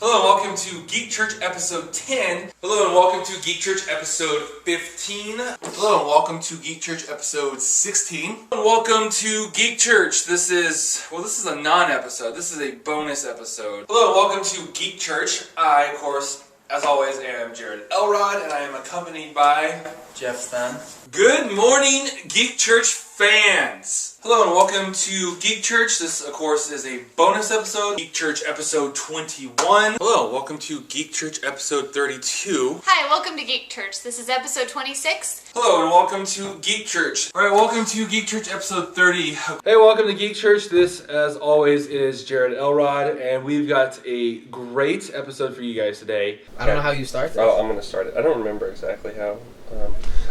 Hello and welcome to Geek Church episode 10. Hello and welcome to Geek Church episode 15. Hello and welcome to Geek Church episode 16. And welcome to Geek Church. This is a non-episode. This is a bonus episode. Hello and welcome to Geek Church. I, of course, as always, am Jared Elrod, and I am accompanied by Jeff Stan. Good morning, Geek Church fans! Hello and welcome to Geek Church. This, of course, is a bonus episode. Geek Church episode 21. Hello, welcome to Geek Church episode 32. Hi, welcome to Geek Church. This is episode 26. Hello and welcome to Geek Church. Alright, welcome to Geek Church episode 30. Hey, welcome to Geek Church. This, as always, is Jared Elrod, and we've got a great episode for you guys today. I don't know how you start this. Oh, I'm going to start it. I don't remember exactly how.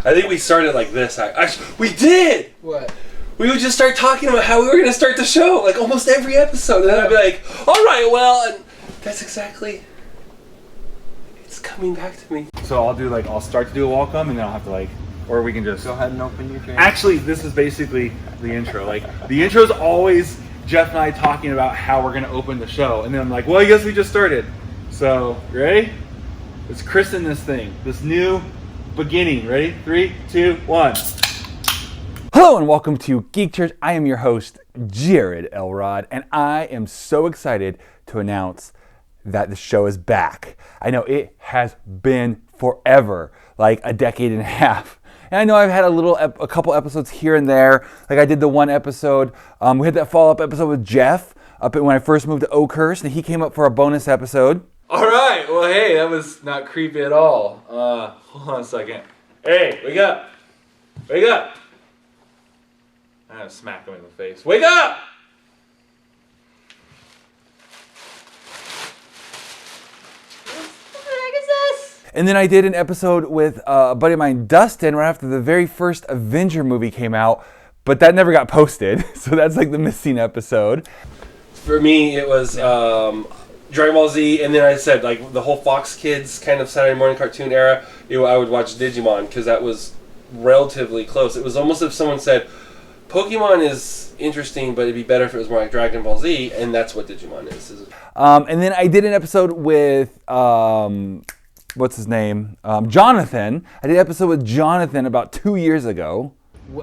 I think we started like this. Actually, we did! What? We would just start talking about how we were going to start the show, like almost every episode. And then I'd be like, alright, well, and that's exactly... It's coming back to me. So I'll start to do a welcome, and then I'll have to or we can just... Go ahead and open your drink. Actually, this is basically the intro. The intro is always Jeff and I talking about how we're going to open the show. And then I'm like, well, I guess we just started. So, you ready? Let's christen this thing. This new beginning. Ready? 3, 2, 1. Hello and welcome to Geek Church. I am your host, Jared Elrod, and I am so excited to announce that the show is back. I know it has been forever, like a decade and a half. And I know I've had a couple episodes here and there. Like I did the one episode. We had that follow-up episode with Jeff when I first moved to Oakhurst, and he came up for a bonus episode. All right. Well, hey, that was not creepy at all. Hold on a second. Hey, wake up. Wake up. I'm going to smack him in the face. Wake up! What the heck is this? And then I did an episode with a buddy of mine, Dustin, right after the very first Avenger movie came out, but that never got posted, so that's like the missing episode. For me, it was Dragon Ball Z, and then I said, like, the whole Fox Kids kind of Saturday morning cartoon era, I would watch Digimon, because that was relatively close. It was almost if someone said, Pokemon is interesting, but it'd be better if it was more like Dragon Ball Z, and that's what Digimon is. And then I did an episode with, what's his name? Jonathan. I did an episode with Jonathan about 2 years ago.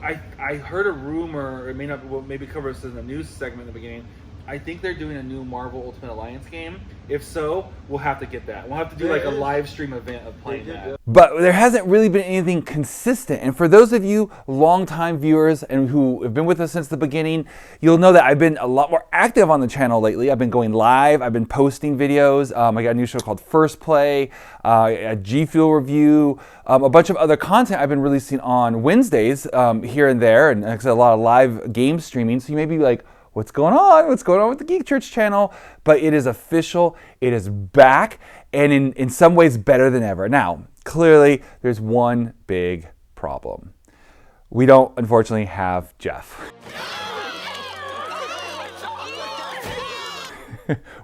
I heard a rumor, it may not, maybe cover this in the news segment in the beginning. I think they're doing a new Marvel Ultimate Alliance game. If so, we'll have to get that. We'll have to do like a live stream event of playing that. But there hasn't really been anything consistent. And for those of you longtime viewers and who have been with us since the beginning, you'll know that I've been a lot more active on the channel lately. I've been going live. I've been posting videos. I got a new show called First Play, a G Fuel review, a bunch of other content I've been releasing on Wednesdays here and there, and like I said, a lot of live game streaming. So you may be like, what's going on? What's going on with the Geek Church channel? But it is official. It is back, and in some ways better than ever. Now, clearly, there's one big problem. We don't, unfortunately, have Jeff.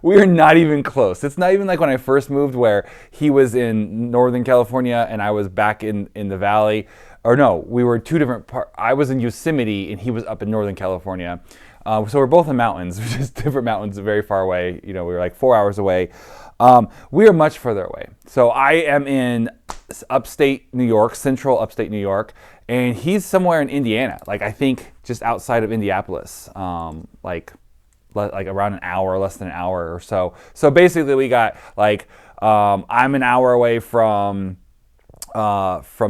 We are not even close. It's not even like when I first moved where he was in Northern California and I was back in the Valley. Or no, we were two different parts. I was in Yosemite and he was up in Northern California. So we're both in mountains, just different mountains very far away. We were like 4 hours away. We are much further away. So I am in upstate New York, central upstate New York, and he's somewhere in Indiana. Like I think just outside of Indianapolis, like around an hour, less than an hour or so. So basically we got I'm an hour away from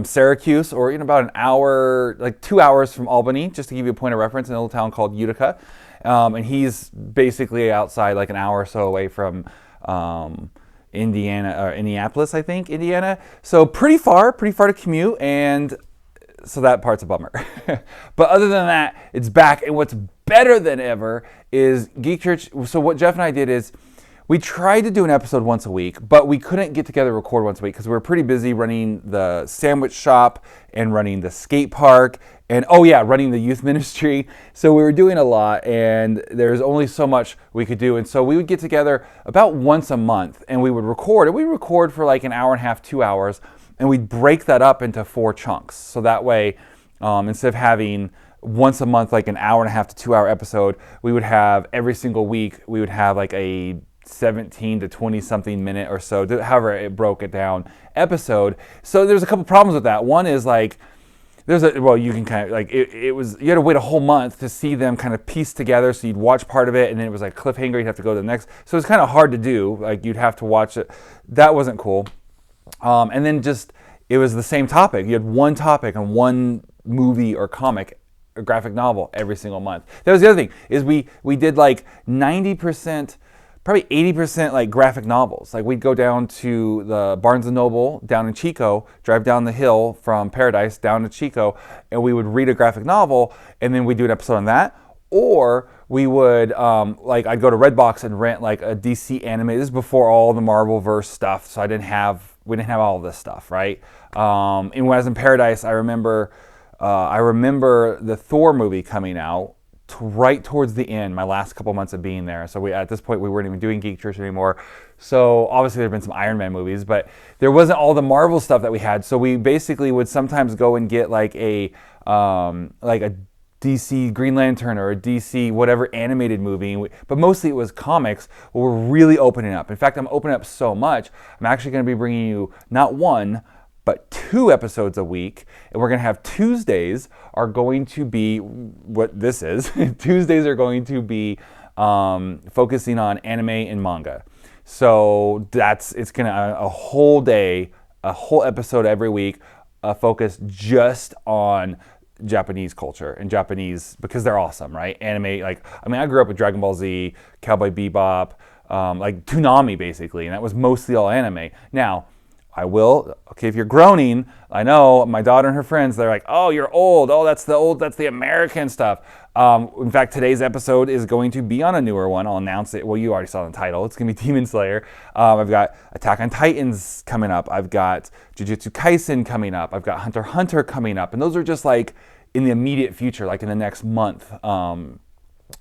Syracuse, or about an hour, like 2 hours from Albany, just to give you a point of reference, in a little town called Utica. And he's basically outside like an hour or so away from Indianapolis, I think, Indiana. So pretty far to commute, and so that part's a bummer. But other than that, it's back, and what's better than ever is Geek Church. So what Jeff and I did is, we tried to do an episode once a week, but we couldn't get together and record once a week because we were pretty busy running the sandwich shop and running the skate park and, running the youth ministry. So we were doing a lot, and there's only so much we could do. And so we would get together about once a month, and we would record. And we'd record for like an hour and a half, 2 hours, and we'd break that up into 4 chunks. So that way, instead of having once a month, like an hour and a half to 2 hour episode, we would have every single week, we would have like a 17 to 20 something minute or so, however it broke it down, episode. So there's a couple problems with that. One is like, you can kind of like, you had to wait a whole month to see them kind of piece together. So you'd watch part of it and then it was like cliffhanger, you'd have to go to the next. So it's kind of hard to do. Like you'd have to watch it. That wasn't cool. And then it was the same topic. You had one topic on one movie or comic, a graphic novel every single month. That was the other thing, is we did like 90%, probably 80% like graphic novels. Like we'd go down to the Barnes & Noble down in Chico, drive down the hill from Paradise down to Chico, and we would read a graphic novel, and then we'd do an episode on that. Or we would, I'd go to Redbox and rent like a DC anime. This is before all the Marvel-verse stuff, so we didn't have all of this stuff, right? And when I was in Paradise, I remember the Thor movie coming out right towards the end, my last couple months of being there. So at this point, we weren't even doing Geek Church anymore. So obviously there have been some Iron Man movies, but there wasn't all the Marvel stuff that we had. So we basically would sometimes go and get like a DC Green Lantern or a DC whatever animated movie, but mostly it was comics where we're really opening up. In fact, I'm opening up so much, I'm actually going to be bringing you not one, but 2 episodes a week, and we're going to have Tuesdays are going to be what this is. Tuesdays are going to be focusing on anime and manga. So it's going to a whole day, a whole episode every week, focus just on Japanese culture and Japanese, because they're awesome, right? Anime, I grew up with Dragon Ball Z, Cowboy Bebop, like Toonami basically, and that was mostly all anime. Now, if you're groaning, I know my daughter and her friends, they're like, oh, you're old. Oh, that's the American stuff. In fact, today's episode is going to be on a newer one. I'll announce it. Well, you already saw the title. It's going to be Demon Slayer. I've got Attack on Titans coming up. I've got Jujutsu Kaisen coming up. I've got Hunter x Hunter coming up. And those are just like in the immediate future, like in the next month,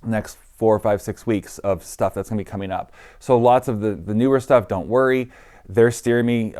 next 4 or 5, 6 weeks of stuff that's going to be coming up. So lots of the newer stuff, don't worry. They're steering me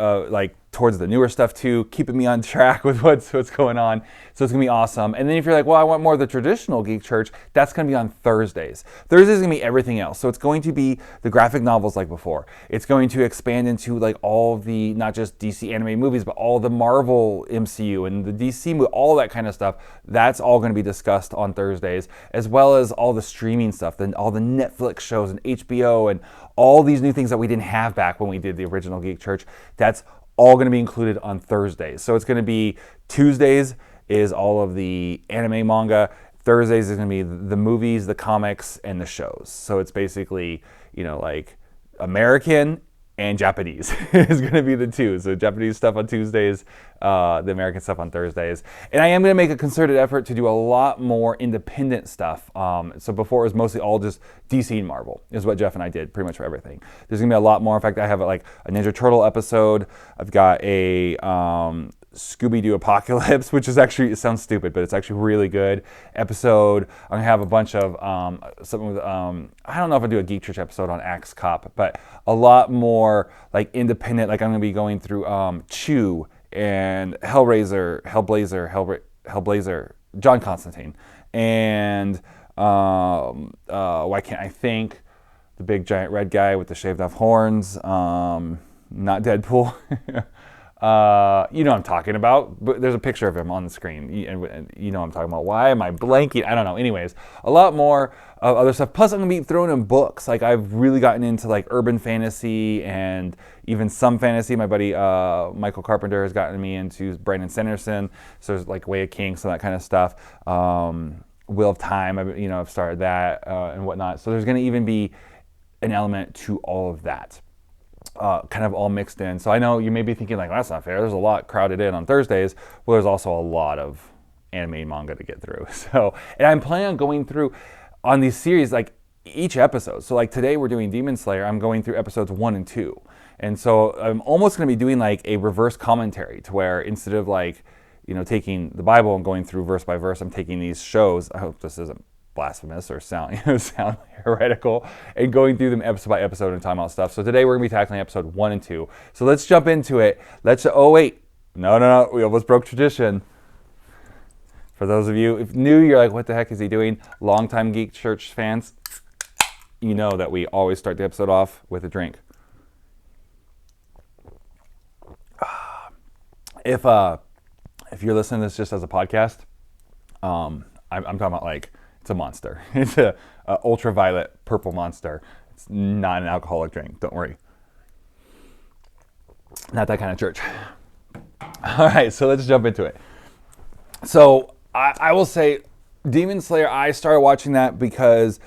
towards the newer stuff too, keeping me on track with what's going on. So it's gonna be awesome. And then if you're like, well, I want more of the traditional Geek Church, that's gonna be on Thursdays. Thursdays is gonna be everything else. So it's going to be the graphic novels like before. It's going to expand into like all the, not just DC anime movies, but all the Marvel MCU and the DC movie, all that kind of stuff. That's all gonna be discussed on Thursdays, as well as all the streaming stuff, then all the Netflix shows and HBO and all these new things that we didn't have back when we did the original Geek Church. That's all going to be included on Thursdays. So it's going to be Tuesdays is all of the anime, manga. Thursdays is going to be the movies, the comics, and the shows. So it's basically, like American and Japanese is going to be the two. So Japanese stuff on Tuesdays, the American stuff on Thursdays. And I am going to make a concerted effort to do a lot more independent stuff. So before it was mostly all just DC and Marvel is what Jeff and I did pretty much for everything. There's going to be a lot more. In fact, I have like a Ninja Turtle episode. I've got a Scooby Apocalypse, which is actually, it sounds stupid, but it's actually really good episode. I'm gonna have a bunch of something with I don't know if I'll do a Geek Church episode on Axe Cop, but a lot more like independent. Like I'm gonna be going through Chew and Hellblazer, John Constitine, and why can't I think, the big giant red guy with the shaved off horns, not Deadpool. You know what I'm talking about, but there's a picture of him on the screen, and you know what I'm talking about. Why am I blanking? I don't know. Anyways, a lot more of other stuff. Plus, I'm going to be throwing in books. Like, I've really gotten into, like, urban fantasy and even some fantasy. My buddy Michael Carpenter has gotten me into Brandon Sanderson. So there's, like, Way of Kings, some of that kind of stuff. Wheel of Time, I've started that and whatnot. So there's going to even be an element to all of that. Kind of all mixed in. So I know you may be thinking like, well, that's not fair. There's a lot crowded in on Thursdays. Well, there's also a lot of anime and manga to get through. So, and I'm planning on going through on these series, like each episode. So like today we're doing Demon Slayer. I'm going through episodes 1 and 2. And so I'm almost going to be doing like a reverse commentary to where instead of like, taking the Bible and going through verse by verse, I'm taking these shows. I hope this isn't blasphemous or sound heretical, and going through them episode by episode and talking about stuff. So today we're going to be tackling episode 1 and 2. So let's jump into it. No, we almost broke tradition. For those of you if new, you're like, what the heck is he doing? Longtime Geek Church fans, you know that we always start the episode off with a drink. If you're listening to this just as a podcast, I'm talking about like it's a monster. It's a ultraviolet purple monster. It's not an alcoholic drink. Don't worry. Not that kind of church. All right, so let's jump into it. So I will say, Demon Slayer. I started watching that because.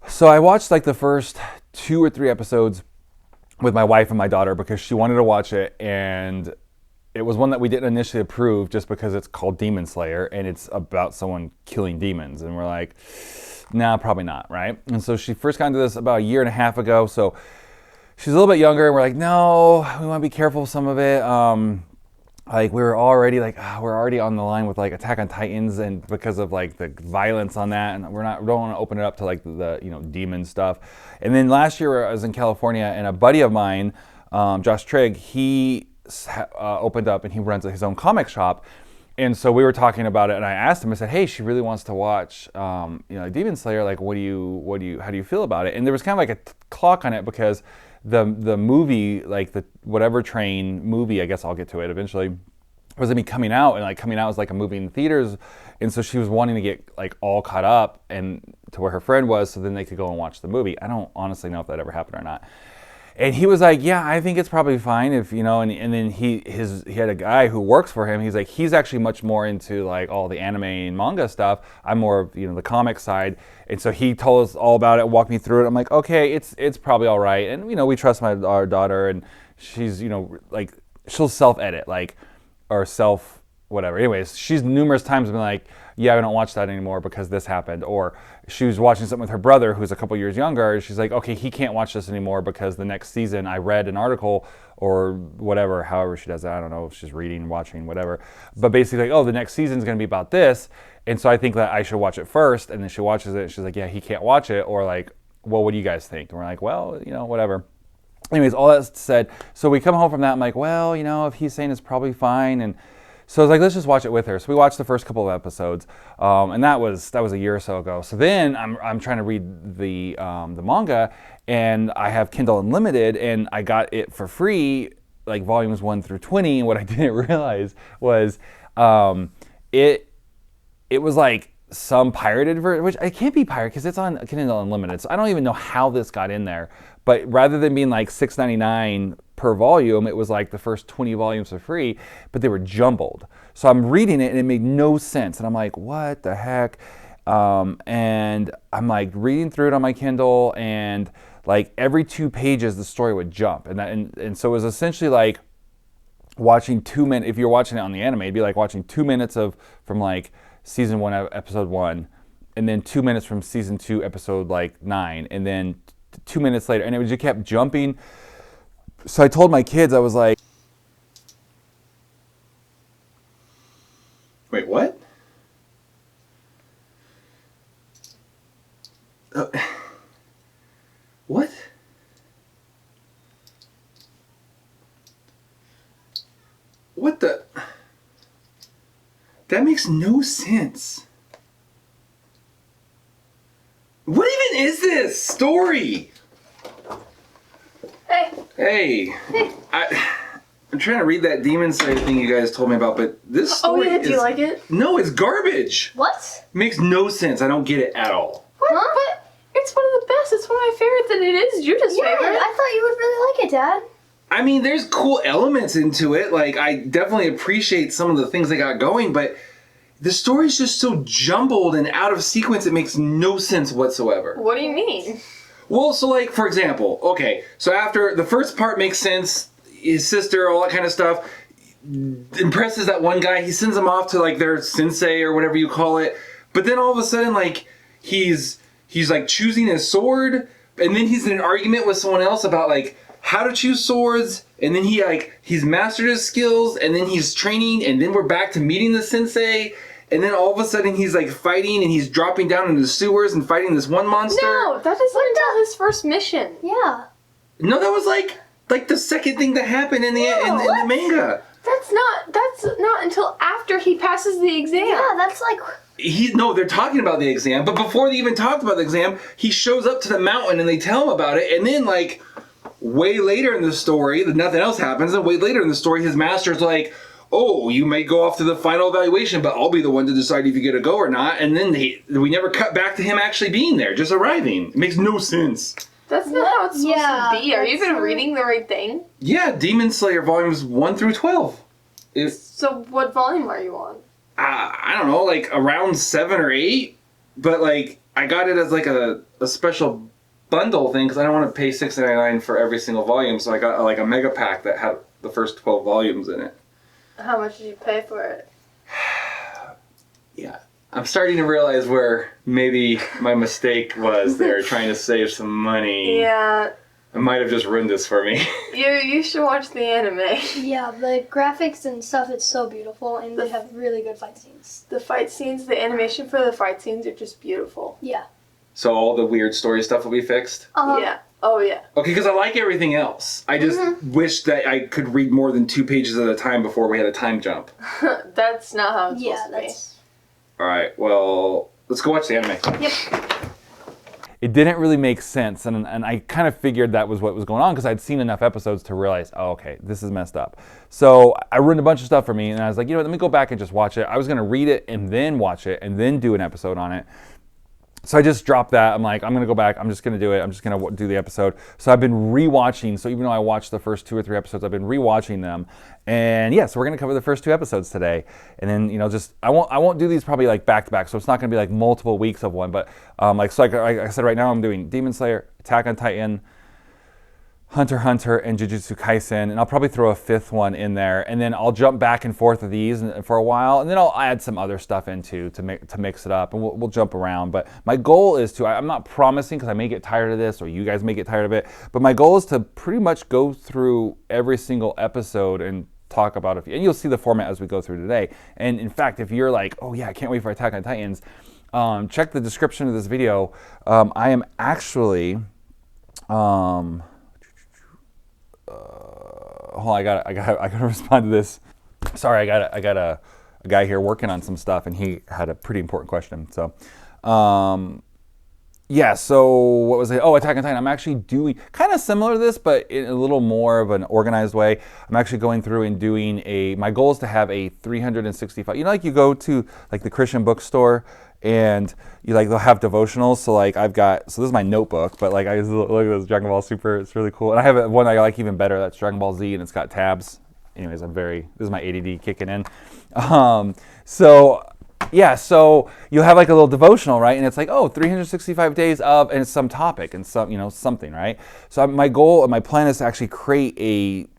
So I watched like the first 2 or 3 episodes with my wife and my daughter because she wanted to watch it, and it was one that we didn't initially approve just because it's called Demon Slayer and it's about someone killing demons. And we're like, nah, probably not, right? And so she first got into this about 1.5 years ago. So she's a little bit younger, and we're like, no, we want to be careful with some of it. Like we're already on the line with like Attack on Titans, and because of like the violence on that, and we don't want to open it up to like the demon stuff. And then last year I was in California, and a buddy of mine, Josh Trigg, he opened up and he runs his own comic shop, and so we were talking about it, and I asked him, I said, hey, she really wants to watch Demon Slayer, like how do you feel about it? And there was kind of like a clock on it because the movie, like the whatever train movie, I guess I'll get to it eventually, was gonna be coming out, and like coming out was like a movie in theaters, and so she was wanting to get like all caught up and to where her friend was, so then they could go and watch the movie. I don't honestly know if that ever happened or not. And he was like, yeah, I think it's probably fine if, and then he had a guy who works for him. He's like, he's actually much more into like all the anime and manga stuff. I'm more of, the comic side. And so he told us all about it, walked me through it. I'm like, okay, it's probably all right. And, we trust our daughter, and she's, like she'll self-edit, like, or whatever. Anyways, she's numerous times been like, yeah, I don't watch that anymore because this happened. Or she was watching something with her brother who's a couple years younger. She's like, okay, he can't watch this anymore because the next season I read an article or whatever, however she does that. I don't know if she's reading, watching, whatever. But basically like, oh, the next season's going to be about this. And so I think that I should watch it first. And then she watches it. And she's like, yeah, he can't watch it. Or like, well, what do you guys think? And we're like, well, whatever. Anyways, all that said, so we come home from that. I'm like, well, if he's saying it's probably fine. And so I was like, let's just watch it with her. So we watched the first couple of episodes, and that was 1 year or so ago. So then I'm trying to read the manga, and I have Kindle Unlimited, and I got it for free, like volumes 1 through 20. And what I didn't realize was it was like some pirated version, which it can't be pirated because it's on Kindle Unlimited. So I don't even know how this got in there. But rather than being like $6.99 per volume, it was like the first 20 volumes for free, but they were jumbled. So I'm reading it and it made no sense. And I'm like, what the heck? And I'm like reading through it on my Kindle, and like every 2 pages, the story would jump. And so it was essentially like watching 2 minutes. If you're watching it on the anime, it'd be like watching 2 minutes from like season 1, episode 1, and then 2 minutes from season 2, episode like 9, and then 2 minutes later, and it just kept jumping. So I told my kids, I was like, wait, what? What? What the? That makes no sense. What even is this story? Hey. I'm trying to read that Demon Slayer thing you guys told me about, but this story do you like it? No, it's garbage. What? It makes no sense. I don't get it at all. What? Huh? But it's one of the best. It's one of my favorites, and it is Judah's favorite. I thought you would really like it, Dad. I mean, there's cool elements into it. Like, I definitely appreciate some of the things they got going, but the story's just so jumbled and out of sequence, it makes no sense whatsoever. What do you mean? Well, so like, for example, okay, so after the first part makes sense, his sister, all that kind of stuff, impresses that one guy, he sends him off to like their sensei or whatever you call it, but then all of a sudden, like, he's like choosing his sword, and then he's in an argument with someone else about like how to choose swords, and then he's mastered his skills, and then he's training, and then we're back to meeting the sensei, and then all of a sudden he's like fighting, and he's dropping down into the sewers and fighting this one monster. No, that isn't until his first mission. Yeah. No, that was like the second thing that happened in the the manga. That's not until after he passes the exam. Yeah, that's like... they're talking about the exam, but before they even talked about the exam, he shows up to the mountain and they tell him about it, and then like way later in the story, nothing else happens, and way later in the story, his master's like, oh, you may go off to the final evaluation, but I'll be the one to decide if you get a go or not, and then we never cut back to him actually being there, just arriving. It makes no sense. That's not how it's supposed to be. Are you even reading the right thing? Yeah, Demon Slayer volumes 1 through 12. So what volume are you on? I don't know, like around 7 or 8, but like I got it as like a special bundle thing because I don't want to pay $6.99 for every single volume, so I got like a mega pack that had the first 12 volumes in it. How much did you pay for it? Yeah, I'm starting to realize where maybe my mistake was there, trying to save some money. Yeah. It might have just ruined this for me. You should watch the anime. Yeah, the graphics and stuff, it's so beautiful, and they have really good fight scenes. The fight scenes, the animation for the fight scenes are just beautiful. Yeah. So all the weird story stuff will be fixed? Yeah. Oh, yeah. Okay, because I like everything else. I just wish that I could read more than 2 pages at a time before we had a time jump. That's not how it's supposed to be. Alright, well, let's go watch the anime. Yep. It didn't really make sense, and I kind of figured that was what was going on because I'd seen enough episodes to realize, oh, okay, this is messed up. So I ruined a bunch of stuff for me, and I was like, you know what, let me go back and just watch it. I was going to read it and then watch it and then do an episode on it. So I just dropped that. I'm like, I'm going to go back. I'm just going to do it. I'm just going to do the episode. So I've been rewatching. So even though I watched the first 2 or 3 episodes, I've been rewatching them. And yeah, so we're going to cover the first 2 episodes today. And then, you know, just, I won't do these probably like back to back. So it's not going to be like multiple weeks of one. But like I said, right now I'm doing Demon Slayer, Attack on Titan, Hunter x Hunter, and Jujutsu Kaisen, and I'll probably throw a 5th one in there, and then I'll jump back and forth of these for a while, and then I'll add some other stuff into to mix it up, and we'll jump around. But my goal is to, I'm not promising because I may get tired of this, or you guys may get tired of it, but my goal is to pretty much go through every single episode and talk about a few, and you'll see the format as we go through today. And in fact, if you're like, oh yeah, I can't wait for Attack on Titans, check the description of this video. I am actually, hold on, I gotta respond to this. Sorry, I got a guy here working on some stuff, and he had a pretty important question. So, yeah. So what was it? Oh, Attack on Titan. I'm actually doing kind of similar to this, but in a little more of an organized way. I'm actually going through and doing my goal is to have a 365. You know, like you go to like the Christian bookstore, and you like they'll have devotionals. So like this is my notebook, but like I just look at this Dragon Ball Super. It's really cool. And I have one I like even better. That's Dragon Ball Z, and it's got tabs. Anyways, this is my ADD kicking in. So yeah, so you'll have like a little devotional, right? And it's like, 365 days of, and it's some topic and something, right? So my goal and my plan is to actually create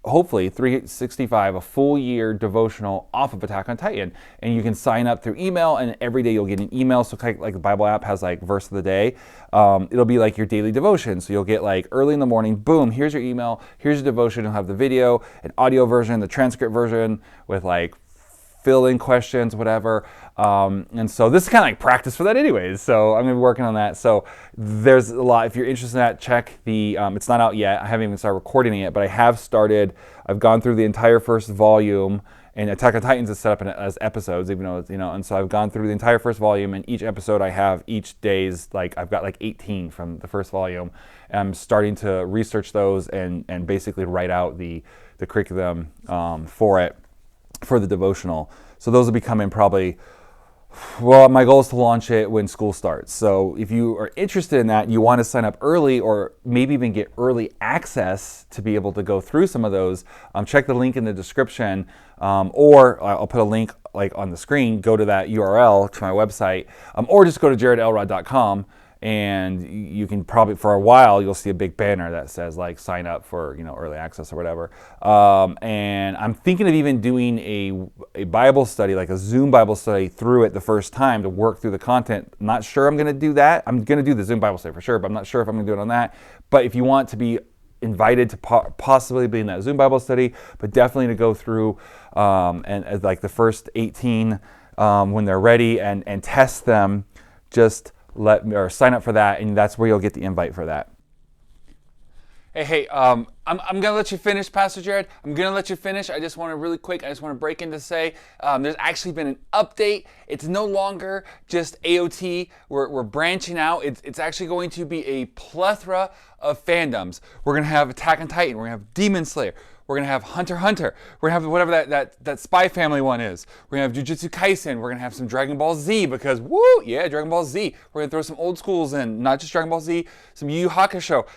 hopefully 365, a full year devotional off of Attack on Titan. And you can sign up through email, and every day you'll get an email. So like the Bible app has like verse of the day. It'll be like your daily devotion. So you'll get like early in the morning, boom, here's your email, here's your devotion. You'll have the video, an audio version, the transcript version with like fill-in questions, whatever. And so this is kind of like practice for that anyways. So I'm going to be working on that. So there's a lot. If you're interested in that, check the, it's not out yet. I haven't even started recording it yet, but I have started. I've gone through the entire first volume, and Attack on Titans is set up as episodes, even though it's, and so I've gone through the entire first volume, and each episode I have each day's, like I've got like 18 from the first volume. And I'm starting to research those and basically write out the curriculum for the devotional. So those will be coming probably, well, my goal is to launch it when school starts. So if you are interested in that, you want to sign up early or maybe even get early access to be able to go through some of those, check the link in the description, or I'll put a link like on the screen, go to that URL to my website, or just go to jaredelrod.com. And you can probably, for a while, you'll see a big banner that says like sign up for early access or whatever. And I'm thinking of even doing a Bible study, like a Zoom Bible study through it the first time to work through the content. I'm not sure I'm going to do that. I'm going to do the Zoom Bible study for sure, but I'm not sure if I'm going to do it on that. But if you want to be invited to possibly be in that Zoom Bible study, but definitely to go through and like the first 18 when they're ready and test them, just sign up for that, and that's where you'll get the invite for that. Hey, I'm I'm gonna let you finish, Pastor Jared. I'm gonna let you finish. I just want to really quick. I just want to break in to say there's actually been an update. It's no longer just AOT. We're branching out. It's actually going to be a plethora of fandoms. We're gonna have Attack on Titan. We're gonna have Demon Slayer. We're gonna have Hunter x Hunter. We're gonna have whatever that Spy Family one is. We're gonna have Jujutsu Kaisen. We're gonna have some Dragon Ball Z because woo, yeah, Dragon Ball Z. We're gonna throw some old schools in, not just Dragon Ball Z. Some Yu Yu Hakusho.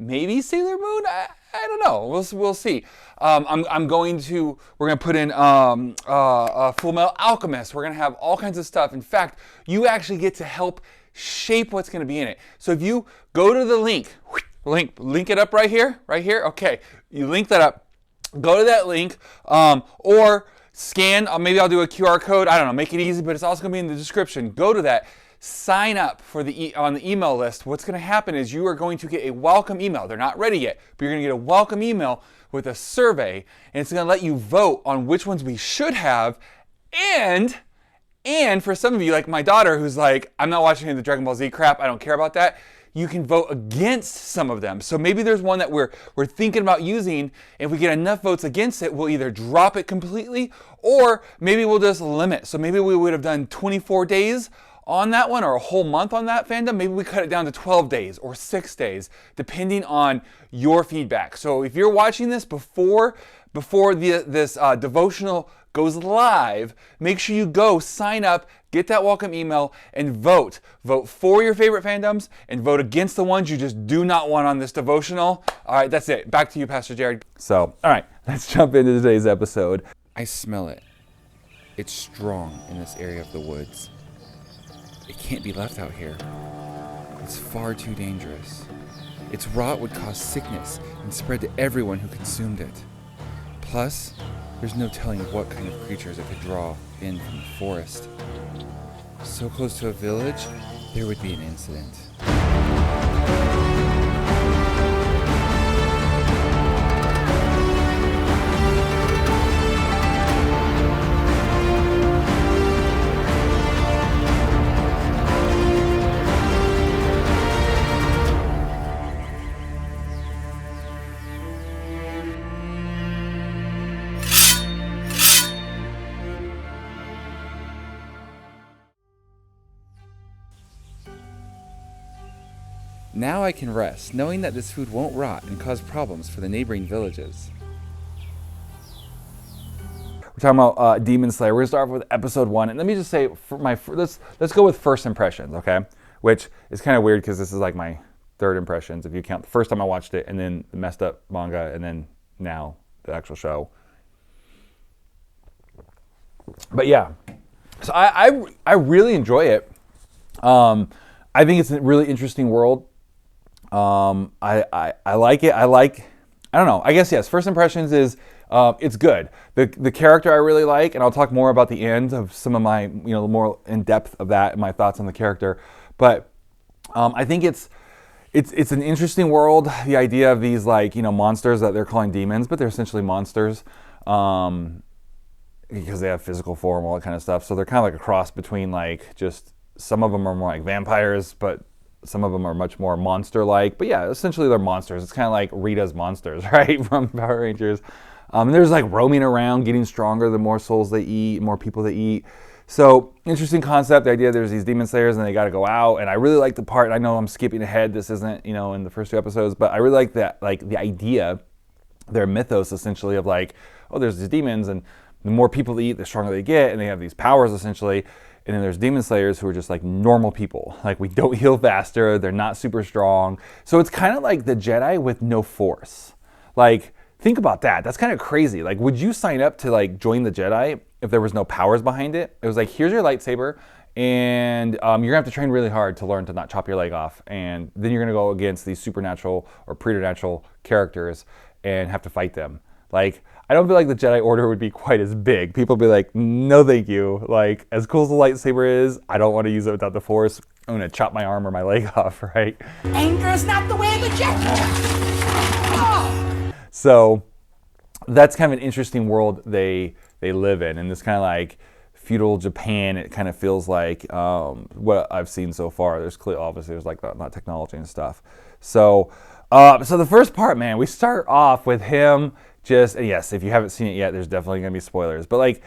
Maybe Sailor Moon. I don't know. We'll see. We're gonna put in Full Metal Alchemist. We're gonna have all kinds of stuff. In fact, you actually get to help shape what's gonna be in it. So if you go to the link it up right here. Okay, you link that up. Go to that link, or scan. Maybe I'll do a QR code. I don't know. Make it easy, but it's also gonna be in the description. Go to that. Sign up for on the email list. What's going to happen is you are going to get a welcome email. They're not ready yet, but you're going to get a welcome email with a survey, and it's going to let you vote on which ones we should have. And for some of you, like my daughter, who's like, I'm not watching any of the Dragon Ball Z crap. I don't care about that. You can vote against some of them. So maybe there's one that we're thinking about using. If we get enough votes against it, we'll either drop it completely, or maybe we'll just limit. So maybe we would have done 24 days on that one, or a whole month on that fandom. Maybe we cut it down to 12 days or 6 days, depending on your feedback. So if you're watching this before this devotional goes live, make sure you go sign up, get that welcome email, and vote. Vote for your favorite fandoms and vote against the ones you just do not want on this devotional. All right, that's it. Back to you, Pastor Jared. So, all right, let's jump into today's episode. I smell it. It's strong in this area of the woods. It can't be left out here. It's far too dangerous. Its rot would cause sickness and spread to everyone who consumed it. Plus, there's no telling what kind of creatures it could draw in from the forest. So close to a village, there would be an incident. Now I can rest, knowing that this food won't rot and cause problems for the neighboring villages. We're talking about Demon Slayer. We're gonna start off with episode 1, and let me just say, let's go with first impressions, okay? Which is kind of weird because this is like my third impressions if you count the first time I watched it, and then the messed up manga, and then now the actual show. But yeah, so I really enjoy it. I think it's a really interesting world. I like it. I don't know. I guess yes. First impressions is it's good. The character I really like, and I'll talk more about the end of some of my more in depth of that and my thoughts on the character. But I think it's an interesting world. The idea of these monsters that they're calling demons, but they're essentially monsters because they have physical form, all that kind of stuff. So they're kind of like a cross between just some of them are more like vampires, but some of them are much more monster-like. But yeah, essentially they're monsters. It's kind of like Rita's monsters, right, from Power Rangers. And there's roaming around, getting stronger the more souls they eat, more people they eat. So interesting concept, the idea there's these demon slayers and they got to go out. And I really like the part, I know I'm skipping ahead, this isn't in the first 2 episodes, but I really like that, the idea, their mythos essentially of there's these demons, and the more people they eat, the stronger they get, and they have these powers essentially. And then there's demon slayers who are just normal people. We don't heal faster, they're not super strong. So it's kind of like the Jedi with no force. Think about that. That's kind of crazy. Would you sign up to join the Jedi if there was no powers behind it? It was here's your lightsaber, and you're gonna have to train really hard to learn to not chop your leg off. And then you're gonna go against these supernatural or preternatural characters and have to fight them. I don't feel like the Jedi Order would be quite as big. People would be like, no thank you. As cool as the lightsaber is, I don't want to use it without the Force. I'm going to chop my arm or my leg off, right? Anger is not the way of the Jedi. So that's kind of an interesting world they live in. And this kind of feudal Japan, it kind of feels like what I've seen so far. There's clearly, obviously, there's not technology and stuff. So So the first part, man, we start off with him and yes, if you haven't seen it yet, there's definitely going to be spoilers. But like,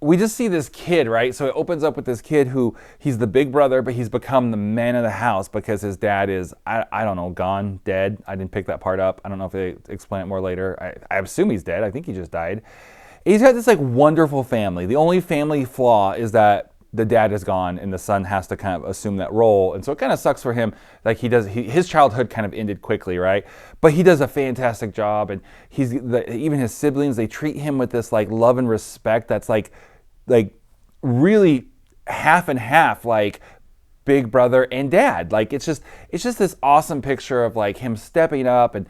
we just see this kid, right? So it opens up with this kid who, he's the big brother, but he's become the man of the house because his dad is, I don't know, gone, dead. I didn't pick that part up. I don't know if they explain it more later. I assume he's dead. I think he just died. He's got this like wonderful family. The only family flaw is that the dad is gone and the son has to kind of assume that role. And so it kind of sucks for him. Like his childhood kind of ended quickly, right? But he does a fantastic job. And even his siblings, they treat him with this like love and respect that's like really half and half, like big brother and dad. Like it's just this awesome picture of like him stepping up and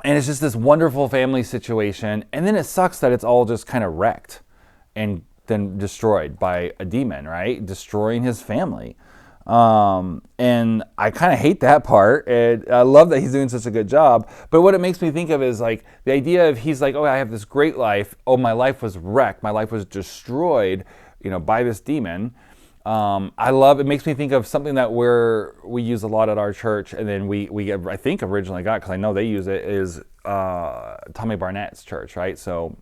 it's just this wonderful family situation. And then it sucks that it's all just kind of wrecked and then destroyed by a demon, right? Destroying his family. And I kind of hate that part. And I love that he's doing such a good job. But what it makes me think of is like the idea of he's like, oh, I have this great life. Oh, my life was wrecked. My life was destroyed, by this demon. I love, it makes me think of something that we use a lot at our church. And then we I think originally got, because I know they use it, is Tommy Barnett's church, right? So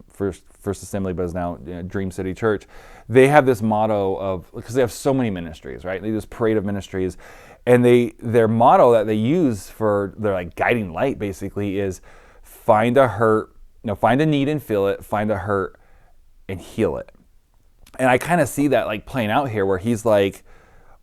First Assembly, but is now Dream City Church. They have this motto of, because they have so many ministries, right? They do this parade of ministries, and their motto that they use for their like guiding light basically is find a hurt, find a need and feel it, find a hurt and heal it. And I kind of see that like playing out here, where he's like,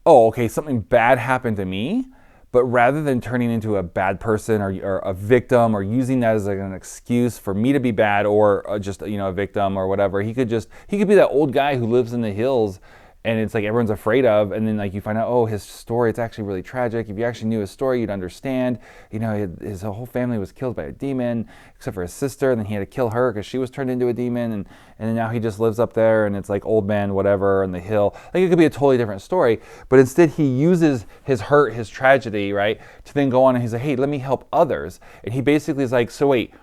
oh, okay, something bad happened to me. But rather than turning into a bad person or a victim or using that as like an excuse for me to be bad or just a victim or whatever, he could be that old guy who lives in the hills and it's like everyone's afraid of, and then like you find out, oh, his story, it's actually really tragic. If you actually knew his story, you'd understand. His whole family was killed by a demon, except for his sister, and then he had to kill her because she was turned into a demon, and then now he just lives up there, and it's like old man whatever on the hill. Like it could be a totally different story, but instead he uses his hurt, his tragedy, right, to then go on and he's like, hey, let me help others. And he basically is like, so wait,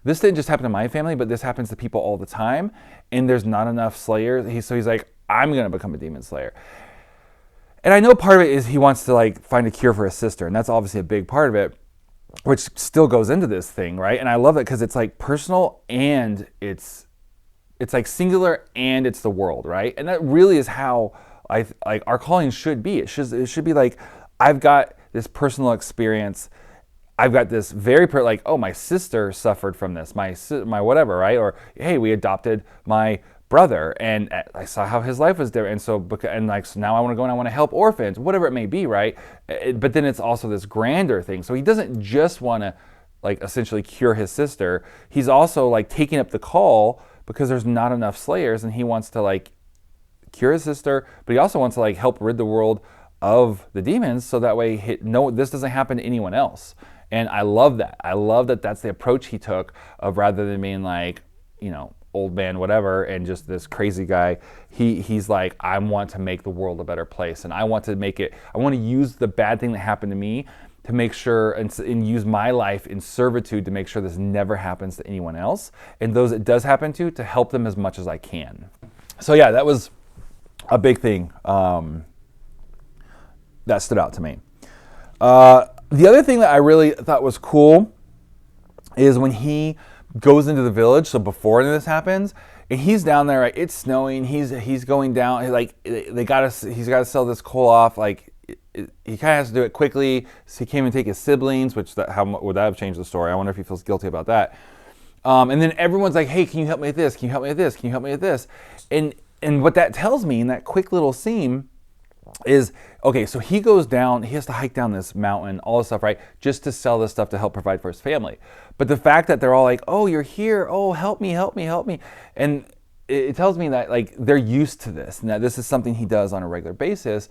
this didn't just happen to my family, but this happens to people all the time, and there's not enough slayers. So he's like, I'm going to become a demon slayer. And I know part of it is he wants to like find a cure for his sister, and that's obviously a big part of it, which still goes into this thing, right? And I love it because it's like personal and it's like singular and it's the world, right? And that really is how our calling should be. It should be like, I've got this personal experience. I've got this very like, oh, my sister suffered from this, my whatever, right? Or hey, we adopted my brother and I saw how his life was there, and so now I want to go and I want to help orphans, whatever it may be, right? But then it's also this grander thing. So he doesn't just want to like essentially cure his sister. He's also like taking up the call because there's not enough slayers, and he wants to like cure his sister, but he also wants to like help rid the world of the demons, so that way this doesn't happen to anyone else. And I love that. I love that that's the approach he took, of rather than being like, old man whatever and just this crazy guy, he's like, I want to make the world a better place, and I want to use the bad thing that happened to me to make sure and use my life in servitude to make sure this never happens to anyone else, and those it does happen to help them as much as I can. So yeah, that was a big thing that stood out to me. The other thing that I really thought was cool is when he goes into the village. So before any of this happens, and he's down there, right? It's snowing. He's going down. Like he's got to sell this coal off. Like he kind of has to do it quickly. So he can't even take his siblings. How would that have changed the story? I wonder if he feels guilty about that. And then everyone's like, hey, can you help me with this? Can you help me with this? Can you help me with this? And what that tells me in that quick little scene is, okay, so he goes down, he has to hike down this mountain, all this stuff, right, just to sell this stuff to help provide for his family. But the fact that they're all like, oh, you're here, oh, help me, and it tells me that like they're used to this, and that this is something he does on a regular basis.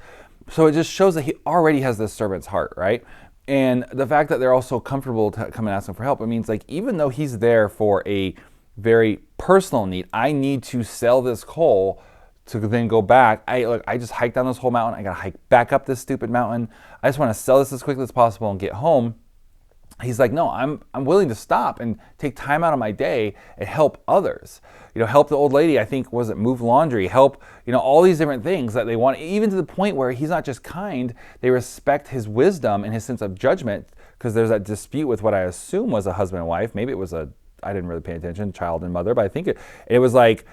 So it just shows that he already has this servant's heart, right? And the fact that they're all so comfortable to come and ask him for help, it means like even though he's there for a very personal need, I need to sell this coal to then go back. I just hiked down this whole mountain. I got to hike back up this stupid mountain. I just want to sell this as quickly as possible and get home. He's like, no, I'm willing to stop and take time out of my day and help others. Help the old lady, I think, move laundry, help, all these different things that they want, even to the point where he's not just kind, they respect his wisdom and his sense of judgment because there's that dispute with what I assume was a husband and wife. Maybe it was I didn't really pay attention, child and mother, but I think it was like,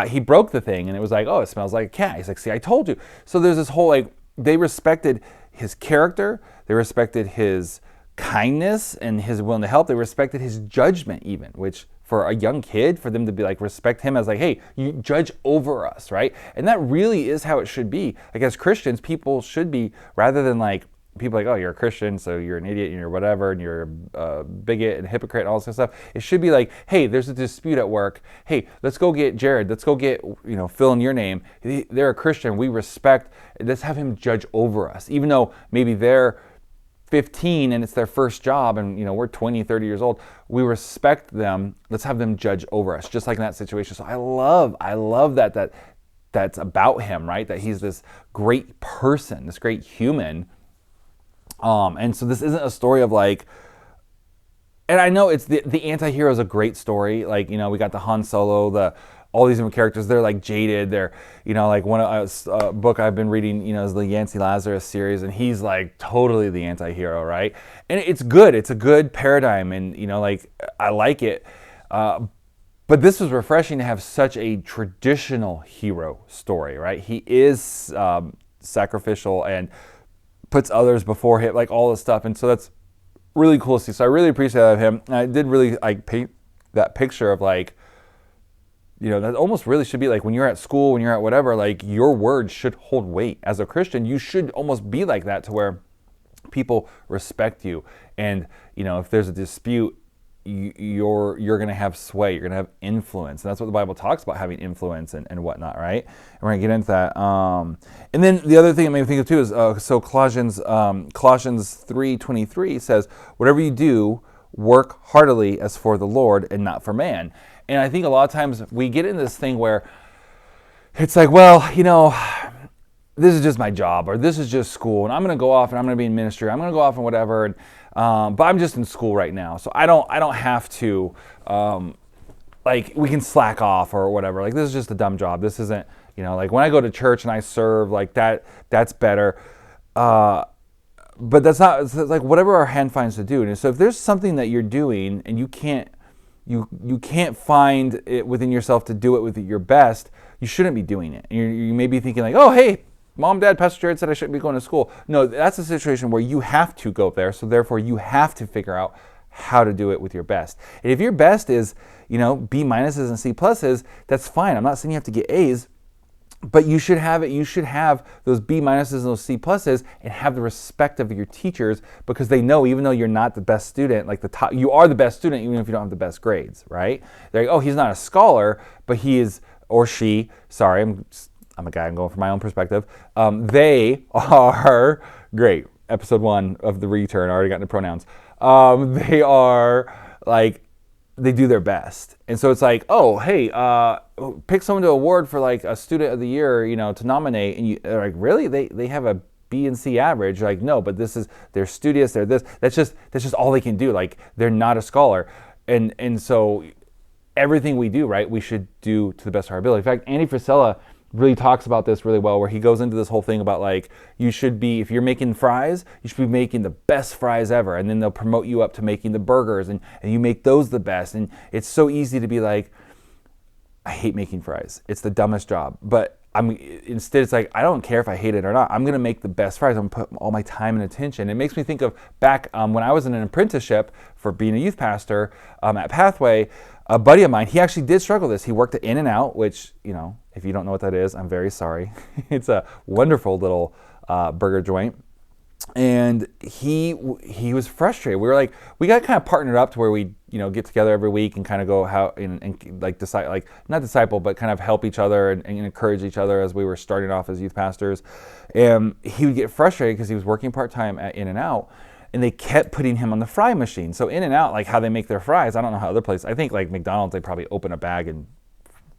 he broke the thing, and it was like, oh, it smells like a cat. He's like, see, I told you. So there's this whole, like, they respected his character, they respected his kindness and his willing to help, they respected his judgment even, which for a young kid, for them to be like, respect him as like, hey, you judge over us, right? And that really is how it should be. Like, as Christians, people should be, rather than like, people like, oh, you're a Christian, so you're an idiot and you're whatever, and you're a bigot and hypocrite and all this kind of stuff. It should be like, hey, there's a dispute at work. Hey, let's go get Jared. Let's go get, fill in your name. They're a Christian. We respect. Let's have him judge over us. Even though maybe they're 15 and it's their first job, and we're 20, 30 years old. We respect them. Let's have them judge over us, just like in that situation. So I love that's about him, right? That he's this great person, this great human. And so this isn't a story of like, and I know it's the anti-hero is a great story. Like, we got the Han Solo, all these different characters. They're like jaded. They're, like one book I've been reading, is the Yancy Lazarous series, and he's like totally the anti-hero, right? And it's good. It's a good paradigm, and like I like it. But this was refreshing to have such a traditional hero story, right? He is sacrificial and puts others before him, like all this stuff, and so that's really cool to see. So I really appreciate that of him. And I did really like paint that picture of like, that almost really should be like when you're at school, when you're at whatever, like your words should hold weight. As a Christian, you should almost be like that, to where people respect you, and if there's a dispute, you're going to have sway, you're going to have influence, and that's what the Bible talks about, having influence and whatnot, right? And we're going to get into that. And then the other thing it made me think of too is so Colossians 3:23 says, "Whatever you do, work heartily as for the Lord and not for man." And I think a lot of times we get in this thing where it's like, well, this is just my job, or this is just school, and I'm going to go off and I'm going to be in ministry. I'm going to go off and whatever, and but I'm just in school right now, so I don't have to, like, we can slack off or whatever. Like, this is just a dumb job. This isn't, like when I go to church and I serve, like that's better. But that's not. It's like whatever our hand finds to do. And so if there's something that you're doing and you can't find it within yourself to do it with your best, you shouldn't be doing it. You may be thinking like, oh, hey, Mom, Dad, Pastor Jared said I shouldn't be going to school. No, that's a situation where you have to go there, so therefore you have to figure out how to do it with your best. And if your best is, B minuses and C pluses, that's fine. I'm not saying you have to get A's, but you should have it. You should have those B minuses and those C pluses, and have the respect of your teachers, because they know, even though you're not the best student, like the top, you are the best student even if you don't have the best grades, right? They're like, oh, he's not a scholar, but he is, or she. Sorry, I'm a guy, I'm going from my own perspective. They are great. Episode 1 of the return, I already got into pronouns. They are like, they do their best. And so it's like, oh, hey, pick someone to award for like a student of the year, to nominate. And they're like, really? They have a B and C average? You're like, no, but they're studious, they're this. That's just all they can do. Like, they're not a scholar. And so everything we do, right, we should do to the best of our ability. In fact, Andy Frisella really talks about this really well, where he goes into this whole thing about like, you should be, if you're making fries, you should be making the best fries ever, and then they'll promote you up to making the burgers, and you make those the best. And it's so easy to be like, I hate making fries, it's the dumbest job. But instead it's like, I don't care if I hate it or not, I'm gonna make the best fries. I'm gonna put all my time and attention. It makes me think of back when I was in an apprenticeship for being a youth pastor at Pathway. A buddy of mine, he actually did struggle with this. He worked at In-N-Out, which, if you don't know what that is, I'm very sorry. It's a wonderful little burger joint. And he was frustrated. We were like, we got kind of partnered up to where we, get together every week and kind of go how and like decide, like not disciple, but kind of help each other and encourage each other as we were starting off as youth pastors. And he would get frustrated because he was working part-time at In-N-Out, and they kept putting him on the fry machine. So In-N-Out, like how they make their fries, I don't know how other places, I think like McDonald's, they probably open a bag and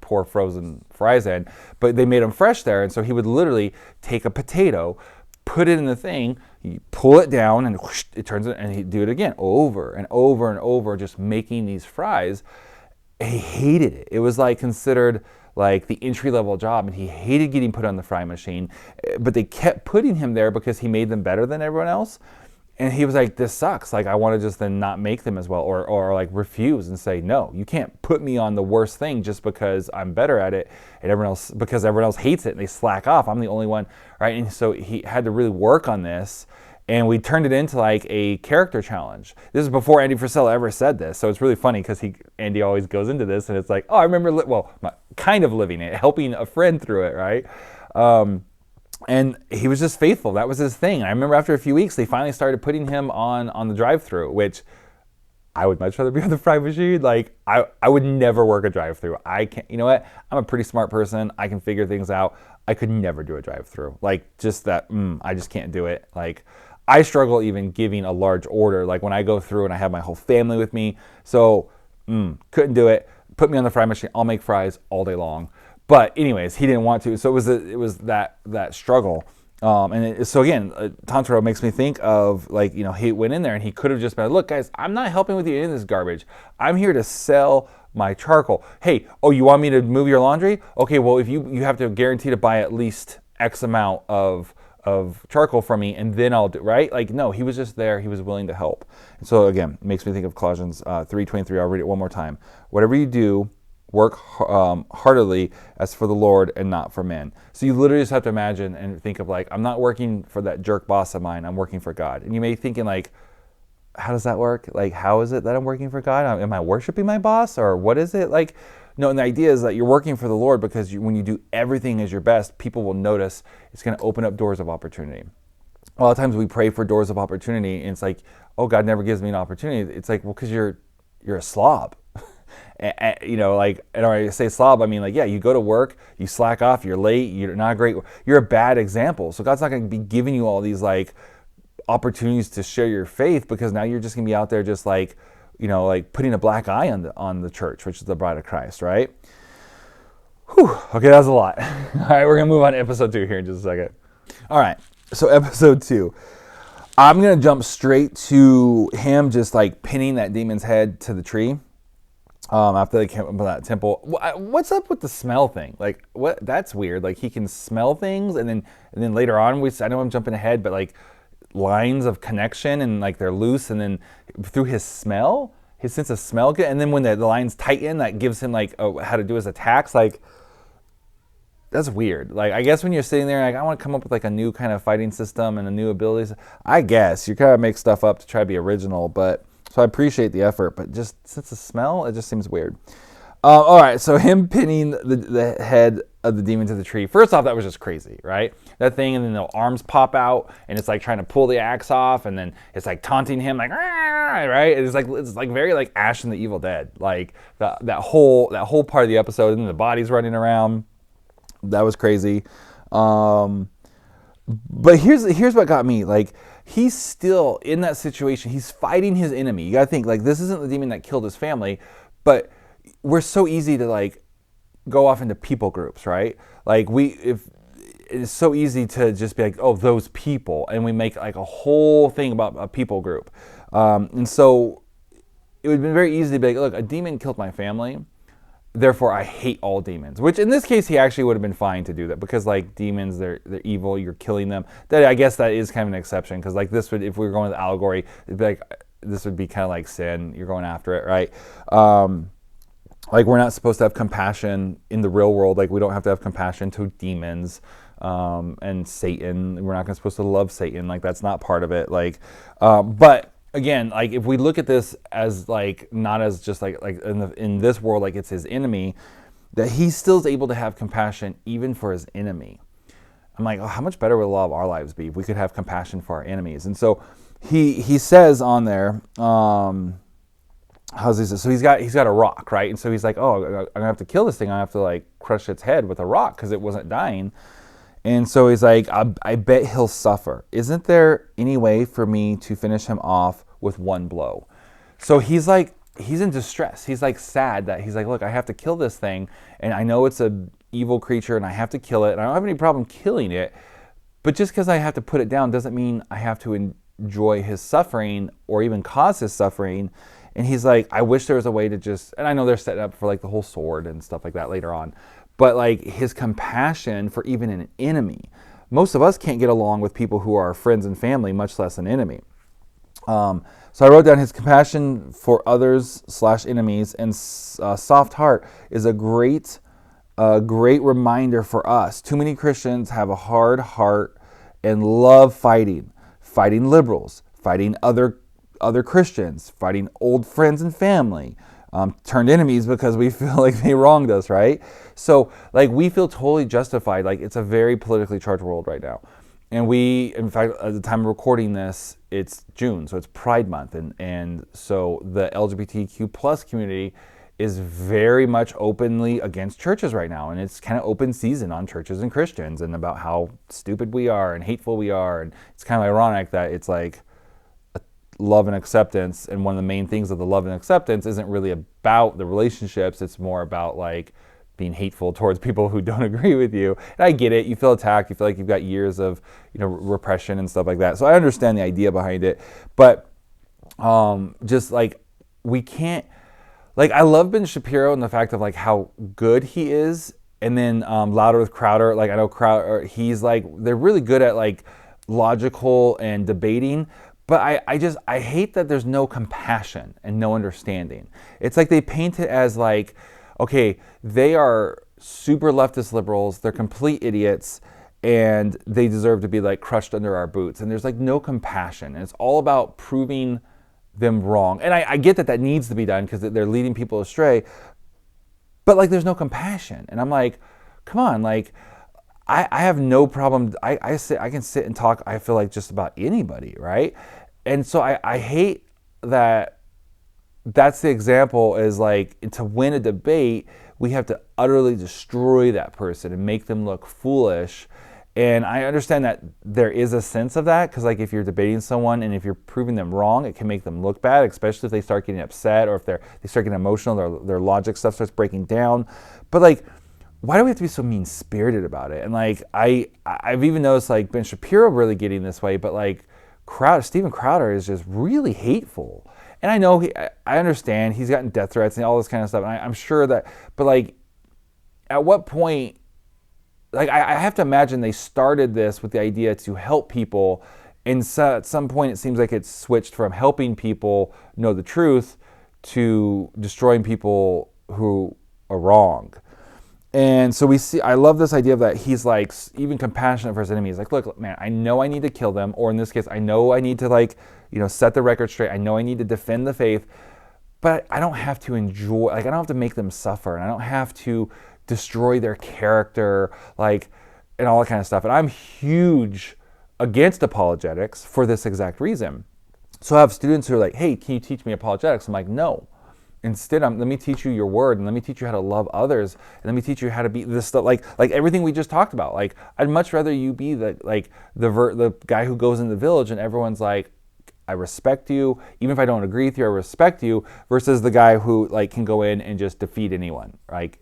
pour frozen fries in, but they made them fresh there. And so he would literally take a potato, put it in the thing, you pull it down, and whoosh, it turns it, and he'd do it again over and over and over, just making these fries. And he hated it. It was like considered like the entry-level job, and he hated getting put on the fry machine, but they kept putting him there because he made them better than everyone else. And he was like, this sucks. Like, I want to just then not make them as well, or like refuse and say, no, you can't put me on the worst thing just because I'm better at it, and because everyone else hates it and they slack off. I'm the only one, right? And so he had to really work on this, and we turned it into like a character challenge. This is before Andy Frisella ever said this, so it's really funny because Andy always goes into this, and it's like, oh, I remember, kind of living it, helping a friend through it, right? And he was just faithful. That was his thing. And I remember after a few weeks, they finally started putting him on the drive-thru, which I would much rather be on the fry machine. Like, I would never work a drive-thru. I can't, you know what? I'm a pretty smart person. I can figure things out. I could never do a drive-thru. Like, just that, I just can't do it. Like, I struggle even giving a large order. Like, when I go through and I have my whole family with me. So, couldn't do it. Put me on the fry machine. I'll make fries all day long. But anyways, he didn't want to, so it was that struggle. So again, Tantaro makes me think of, like, you know, he went in there and he could have just been, look, guys, I'm not helping with you in this garbage. I'm here to sell my charcoal. Hey, oh, you want me to move your laundry? Okay, well, if you have to guarantee to buy at least X amount of charcoal from me, and then I'll do, right? Like, no, he was just there. He was willing to help. And so again, it makes me think of Colossians 3:23. I'll read it one more time. Whatever you do, work heartily as for the Lord and not for men. So you literally just have to imagine and think of, like, I'm not working for that jerk boss of mine. I'm working for God. And you may be thinking, like, how does that work? Like, how is it that I'm working for God? Am I worshiping my boss, or what is it? Like, no, and the idea is that you're working for the Lord because when you do everything as your best, people will notice. It's going to open up doors of opportunity. A lot of times we pray for doors of opportunity, and it's like, oh, God never gives me an opportunity. It's like, well, because you're a slob. You know, like, and when I say slob, I mean, like, yeah, you go to work, you slack off, you're late, you're not great, you're a bad example. So God's not going to be giving you all these, like, opportunities to share your faith, because now you're just going to be out there just, like, you know, like putting a black eye on the church, which is the bride of Christ, right? Whew. Okay, that was a lot. All right, we're going to move on to episode 2 here in just a second. All right, so episode 2. I'm going to jump straight to him just, like, pinning that demon's head to the tree. After they came up with that temple. What's up with the smell thing? Like, what? That's weird. Like, he can smell things, and then later on, I know I'm jumping ahead, but, like, lines of connection, and, like, they're loose, and then through his smell, his sense of smell, and then when the lines tighten, that gives him, like, how to do his attacks. Like, that's weird. Like, I guess when you're sitting there, like, I want to come up with, like, a new kind of fighting system and a new abilities. I guess you kind of make stuff up to try to be original, but. So I appreciate the effort, but just since the smell, it just seems weird. All right, so him pinning the head of the demon to the tree. First off, that was just crazy, right? That thing, and then the arms pop out, and it's like trying to pull the axe off, and then it's like taunting him, like, right? It's like very like Ash in the Evil Dead, like that whole part of the episode, and then the body's running around. That was crazy. But here's what got me, like. He's still in that situation. He's fighting his enemy. You got to think, like, this isn't the demon that killed his family, but we're so easy to, like, go off into people groups, right? Like, it's so easy to just be like, oh, those people, and we make, like, a whole thing about a people group. And so it would have been very easy to be like, look, a demon killed my family, therefore I hate all demons. Which in this case, he actually would have been fine to do that, because, like, demons, they're evil, you're killing them. That, I guess that is kind of an exception, because, like, this would, if we were going with allegory, it'd be like, this would be kind of like sin, you're going after it, right? Like, we're not supposed to have compassion in the real world. Like, we don't have to have compassion to demons and Satan. We're not supposed to love Satan. Like, that's not part of it. Like, but again, like, if we look at this as, like, not as just like in this world, like it's his enemy, that he still is able to have compassion even for his enemy. I'm like, oh, how much better would a lot of our lives be if we could have compassion for our enemies? And so he says on there, how's he say? So he's got a rock, right? And so he's like, oh, I'm gonna have to kill this thing. I have to, like, crush its head with a rock because it wasn't dying. And so he's like, I bet he'll suffer. Isn't there any way for me to finish him off with one blow? So he's like, he's in distress. He's like sad that he's like, look, I have to kill this thing, and I know it's a evil creature, and I have to kill it, and I don't have any problem killing it. But just because I have to put it down doesn't mean I have to enjoy his suffering or even cause his suffering. And he's like, I wish there was a way to just, and I know they're setting up for, like, the whole sword and stuff like that later on. But, like, his compassion for even an enemy. Most of us can't get along with people who are our friends and family, much less an enemy. So I wrote down his compassion for others / enemies and soft heart is a great reminder for us. Too many Christians have a hard heart and love fighting liberals, fighting other Christians, fighting old friends and family, turned enemies because we feel like they wronged us, right? So like we feel totally justified. Like it's a very politically charged world right now. And we, in fact, at the time of recording this, it's June, so it's Pride Month. And so the LGBTQ plus community is very much openly against churches right now. And it's kind of open season on churches and Christians and about how stupid we are and hateful we are. And it's kind of ironic that it's like love and acceptance. And one of the main things of the love and acceptance isn't really about the relationships. It's more about like being hateful towards people who don't agree with you. And I get it. You feel attacked. You feel like you've got years of, repression and stuff like that. So I understand the idea behind it. But just like we can't, like I love Ben Shapiro and the fact of like how good he is. And then Louder with Crowder, like I know Crowder, he's like, they're really good at like logical and debating. But I hate that there's no compassion and no understanding. It's like they paint it as like, okay, they are super leftist liberals, they're complete idiots, and they deserve to be like crushed under our boots. And there's like no compassion. And it's all about proving them wrong. And I get that needs to be done because they're leading people astray. But like there's no compassion. And I'm like, come on, like I have no problem. I can sit and talk, I feel like just about anybody, right? And so I hate that that's the example is like to win a debate, we have to utterly destroy that person and make them look foolish. And I understand that there is a sense of that because like if you're debating someone and if you're proving them wrong, it can make them look bad, especially if they start getting upset or if they start getting emotional, their logic stuff starts breaking down. But like, why do we have to be so mean-spirited about it? And like I've even noticed like Ben Shapiro really getting this way, but like Steven Crowder is just really hateful. And I know I understand he's gotten death threats and all this kind of stuff. And I'm sure that, but like, at what point, like I have to imagine they started this with the idea to help people. And so at some point it seems like it's switched from helping people know the truth to destroying people who are wrong. And so I love this idea of that he's like even compassionate for his enemies. Like, look, man, I know I need to kill them. Or in this case, I know I need to like, set the record straight. I know I need to defend the faith, but I don't have to enjoy, like I don't have to make them suffer. And I don't have to destroy their character, like, and all that kind of stuff. And I'm huge against apologetics for this exact reason. So I have students who are like, hey, can you teach me apologetics? I'm like, no. Instead, let me teach you your word, and let me teach you how to love others, and let me teach you how to be this stuff, like everything we just talked about. Like, I'd much rather you be the guy who goes in the village and everyone's like, I respect you, even if I don't agree with you, I respect you, versus the guy who like can go in and just defeat anyone. Like,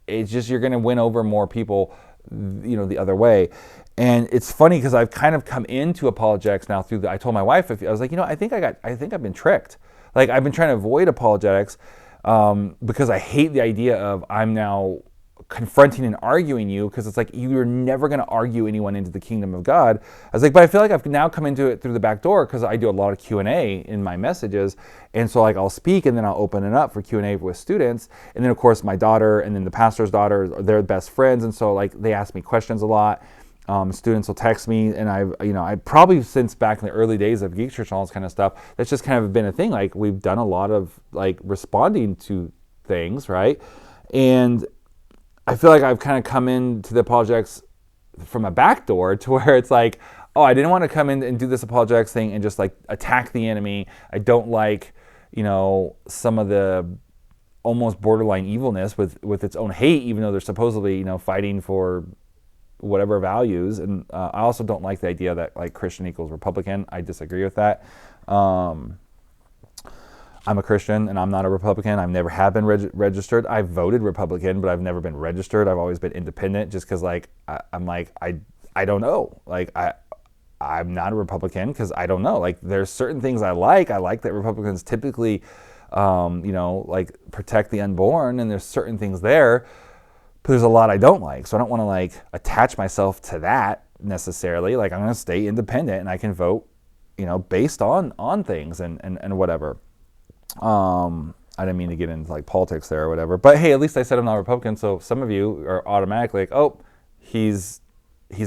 it's just you're going to win over more people, the other way. And it's funny because I've kind of come into apologetics now I told my wife, I was like, I think I've been tricked. Like I've been trying to avoid apologetics because I hate the idea of I'm now confronting and arguing you because it's like you're never going to argue anyone into the kingdom of God. I was like, but I feel like I've now come into it through the back door because I do a lot of Q&A in my messages. And so like I'll speak and then I'll open it up for Q&A with students. And then of course my daughter and then the pastor's daughter, they're best friends. And so like they ask me questions a lot. Students will text me, and I probably since back in the early days of Geek Church and all this kind of stuff, that's just kind of been a thing. Like we've done a lot of like responding to things, right? And I feel like I've kind of come into the apologetics from a back door to where it's like, oh, I didn't want to come in and do this apologetics thing and just like attack the enemy. I don't like, some of the almost borderline evilness with its own hate, even though they're supposedly, fighting for whatever values. And I also don't like the idea that like Christian equals Republican. I disagree with that. I'm a Christian and I'm not a Republican. I've never have been registered. I voted Republican, but I've never been registered. I've always been independent just because like I don't know. Like I'm not a Republican because I don't know. Like there's certain things I like. I like that Republicans typically like protect the unborn, and there's certain things there. But there's a lot I don't like, so I don't want to like attach myself to that necessarily. Like I'm going to stay independent, and I can vote based on things and whatever. I didn't mean to get into like politics there or whatever, but hey, at least I said I'm not Republican, so some of you are automatically like, oh, he's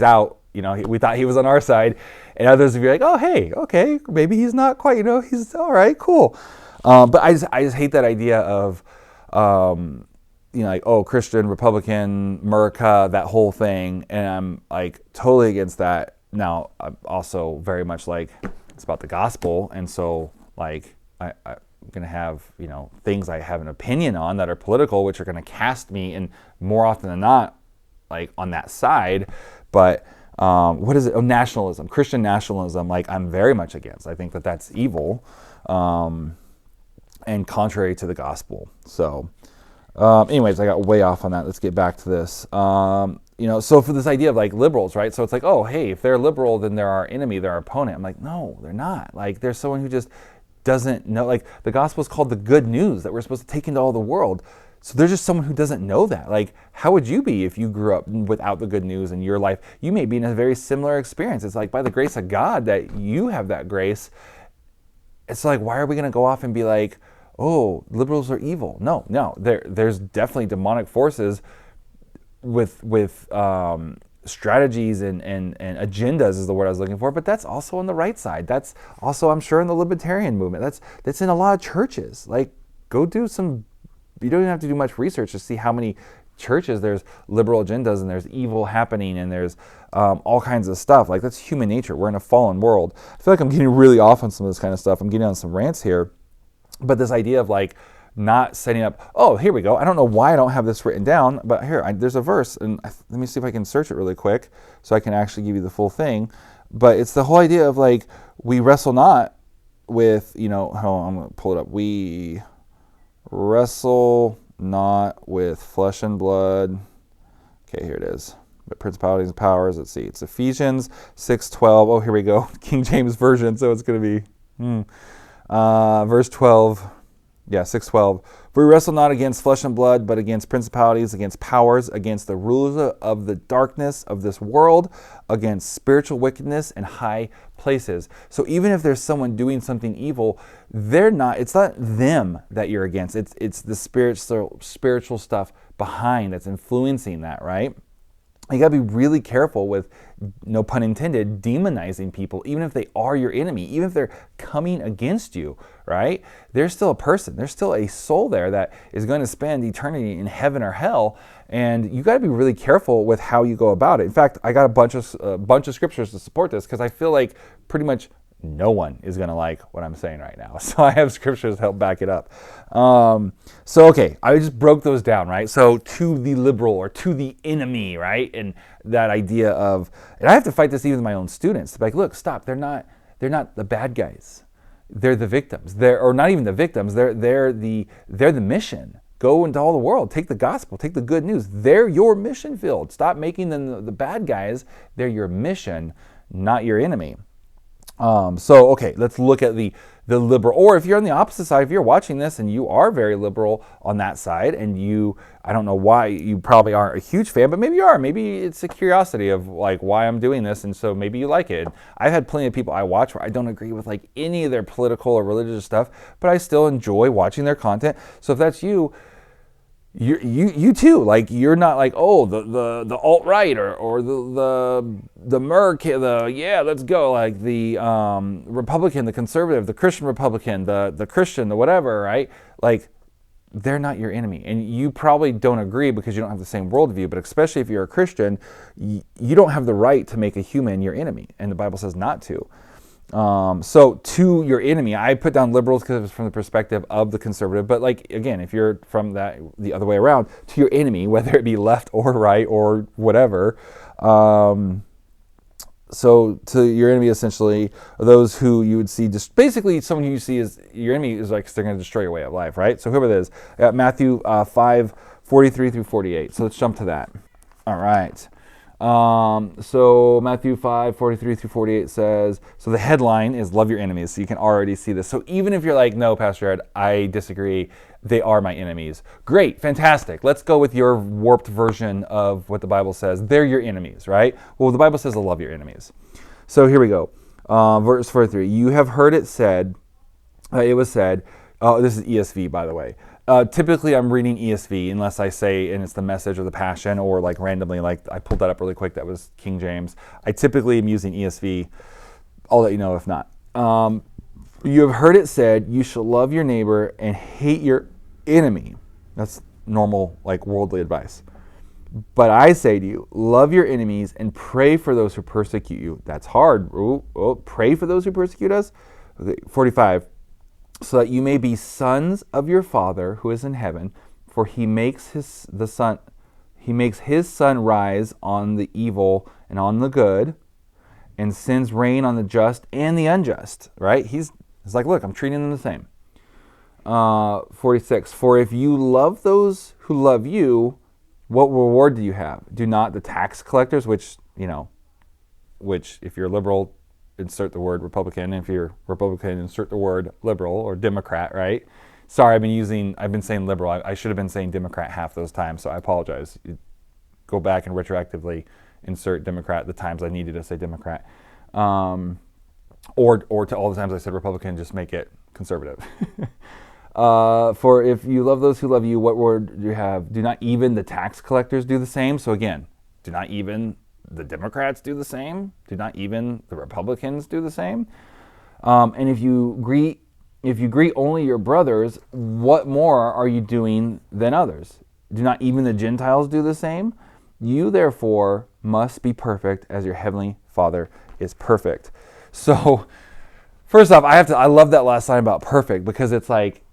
out. We thought he was on our side, and others of you are like, oh, hey, okay, maybe he's not quite. He's all right, cool. But I just hate that idea of, like, oh, Christian, Republican, America, that whole thing, and I'm like totally against that. Now, I'm also very much like it's about the gospel, and so like I'm going to have things I have an opinion on that are political, which are going to cast me, and more often than not, like on that side. But what is it? Oh, nationalism, Christian nationalism. Like I'm very much against. I think that that's evil, and contrary to the gospel. So, anyways, I got way off on that. Let's get back to this. So for this idea of like liberals, right? So it's like, oh, hey, if they're liberal, then they're our enemy, they're our opponent. I'm like, no, they're not. Like there's someone who just doesn't know. Like the gospel is called the good news that we're supposed to take into all the world. So there's just someone who doesn't know that. Like, how would you be if you grew up without the good news in your life? You may be in a very similar experience. It's like by the grace of God that you have that grace. It's like, why are we going to go off and be like, oh, liberals are evil? No. There's definitely demonic forces with strategies and agendas is the word I was looking for, but that's also on the right side. That's also, I'm sure, in the libertarian movement. That's in a lot of churches. Like, go do some. You don't even have to do much research to see how many churches there's liberal agendas and there's evil happening and there's all kinds of stuff. Like that's human nature. We're in a fallen world. I feel like I'm getting really off on some of this kind of stuff. I'm getting on some rants here, but this idea of like not setting up. Oh, here we go. I don't know why I don't have this written down, but here there's a verse, and let me see if I can search it really quick so I can actually give you the full thing. But it's the whole idea of like we wrestle not with hold on, I'm gonna pull it up. We wrestle not with flesh and blood. Okay, here it is. But principalities and powers. Let's see. It's Ephesians 6:12. Oh, here we go. King James Version. So it's going to be verse 12. Yeah, 6:12. For we wrestle not against flesh and blood, but against principalities, against powers, against the rulers of the darkness of this world, against spiritual wickedness in high places. So even if there's someone doing something evil, it's not them that you're against. It's the spiritual stuff behind that's influencing that, right? You got to be really careful with, no pun intended, demonizing people, even if they are your enemy, even if they're coming against you, right? They're still a person. There's still a soul there that is going to spend eternity in heaven or hell, and you got to be really careful with how you go about it. In fact, I got a bunch of scriptures to support this because I feel like pretty much no one is going to like what I'm saying right now. So I have scriptures to help back it up. Okay, I just broke those down, right? So to the liberal or to the enemy, right? And that idea of, and I have to fight this even with my own students. Like, look, stop. They're not the bad guys. They're the victims. Or not even the victims. They're the mission. Go into all the world. Take the gospel. Take the good news. They're your mission field. Stop making them the bad guys. They're your mission, not your enemy. Okay, let's look at the liberal, or if you're on the opposite side, if you're watching this and you are very liberal on that side, and I don't know why, you probably aren't a huge fan, but maybe you are. Maybe it's a curiosity of like why I'm doing this, and so maybe you like it. I've had plenty of people I watch where I don't agree with like any of their political or religious stuff, but I still enjoy watching their content. So if that's you too, like you're not like, oh, the alt-right or the Merc, let's go, like the Republican, the conservative, the Christian Republican, the Christian, the whatever, right? Like they're not your enemy, and you probably don't agree because you don't have the same worldview. But especially if you're a Christian, you don't have the right to make a human your enemy, and the Bible says not to. So to your enemy, I put down liberals because it's from the perspective of the conservative, but like, again, if you're from the other way around, to your enemy, whether it be left or right or whatever, so to your enemy, essentially, those who you would see, just basically someone who you see as your enemy is like, they're going to destroy your way of life, right? So whoever it is, I got Matthew 5:43 through 48. So let's jump to that. All right. So Matthew 5:43 through 48 says, so the headline is love your enemies. So you can already see this. So even if you're like, no, Pastor Ed, I disagree. They are my enemies. Great. Fantastic. Let's go with your warped version of what the Bible says. They're your enemies, right? Well, the Bible says to love your enemies. So here we go. Verse 43. You have heard it said, it was said, this is ESV, by the way. Typically, I'm reading ESV unless I say, and it's the Message or the Passion, or like randomly, like I pulled that up really quick. That was King James. I typically am using ESV. I'll let you know if not. You have heard it said, you shall love your neighbor and hate your enemy. That's normal, like worldly advice. But I say to you, love your enemies and pray for those who persecute you. That's hard. Pray for those who persecute us. 45. So that you may be sons of your Father who is in heaven, for he makes his sun rise on the evil and on the good, and sends rain on the just and the unjust. Right? He's like, look, I'm treating them the same. 46. For if you love those who love you, what reward do you have? Do not the tax collectors, which if you're liberal, insert the word Republican. If you're Republican, insert the word liberal or Democrat, right? Sorry, I've been saying liberal. I should have been saying Democrat half those times, so I apologize. Go back and retroactively insert Democrat the times I needed to say Democrat. Or to all the times I said Republican, just make it conservative. For if you love those who love you, what reward do you have? Do not even the tax collectors do the same? So again, do not even the Democrats do the same? Do not even the Republicans do the same? And if you greet only your brothers, what more are you doing than others? Do not even the Gentiles do the same? You therefore must be perfect as your heavenly Father is perfect. So first off, I love that last line about perfect, because it's like,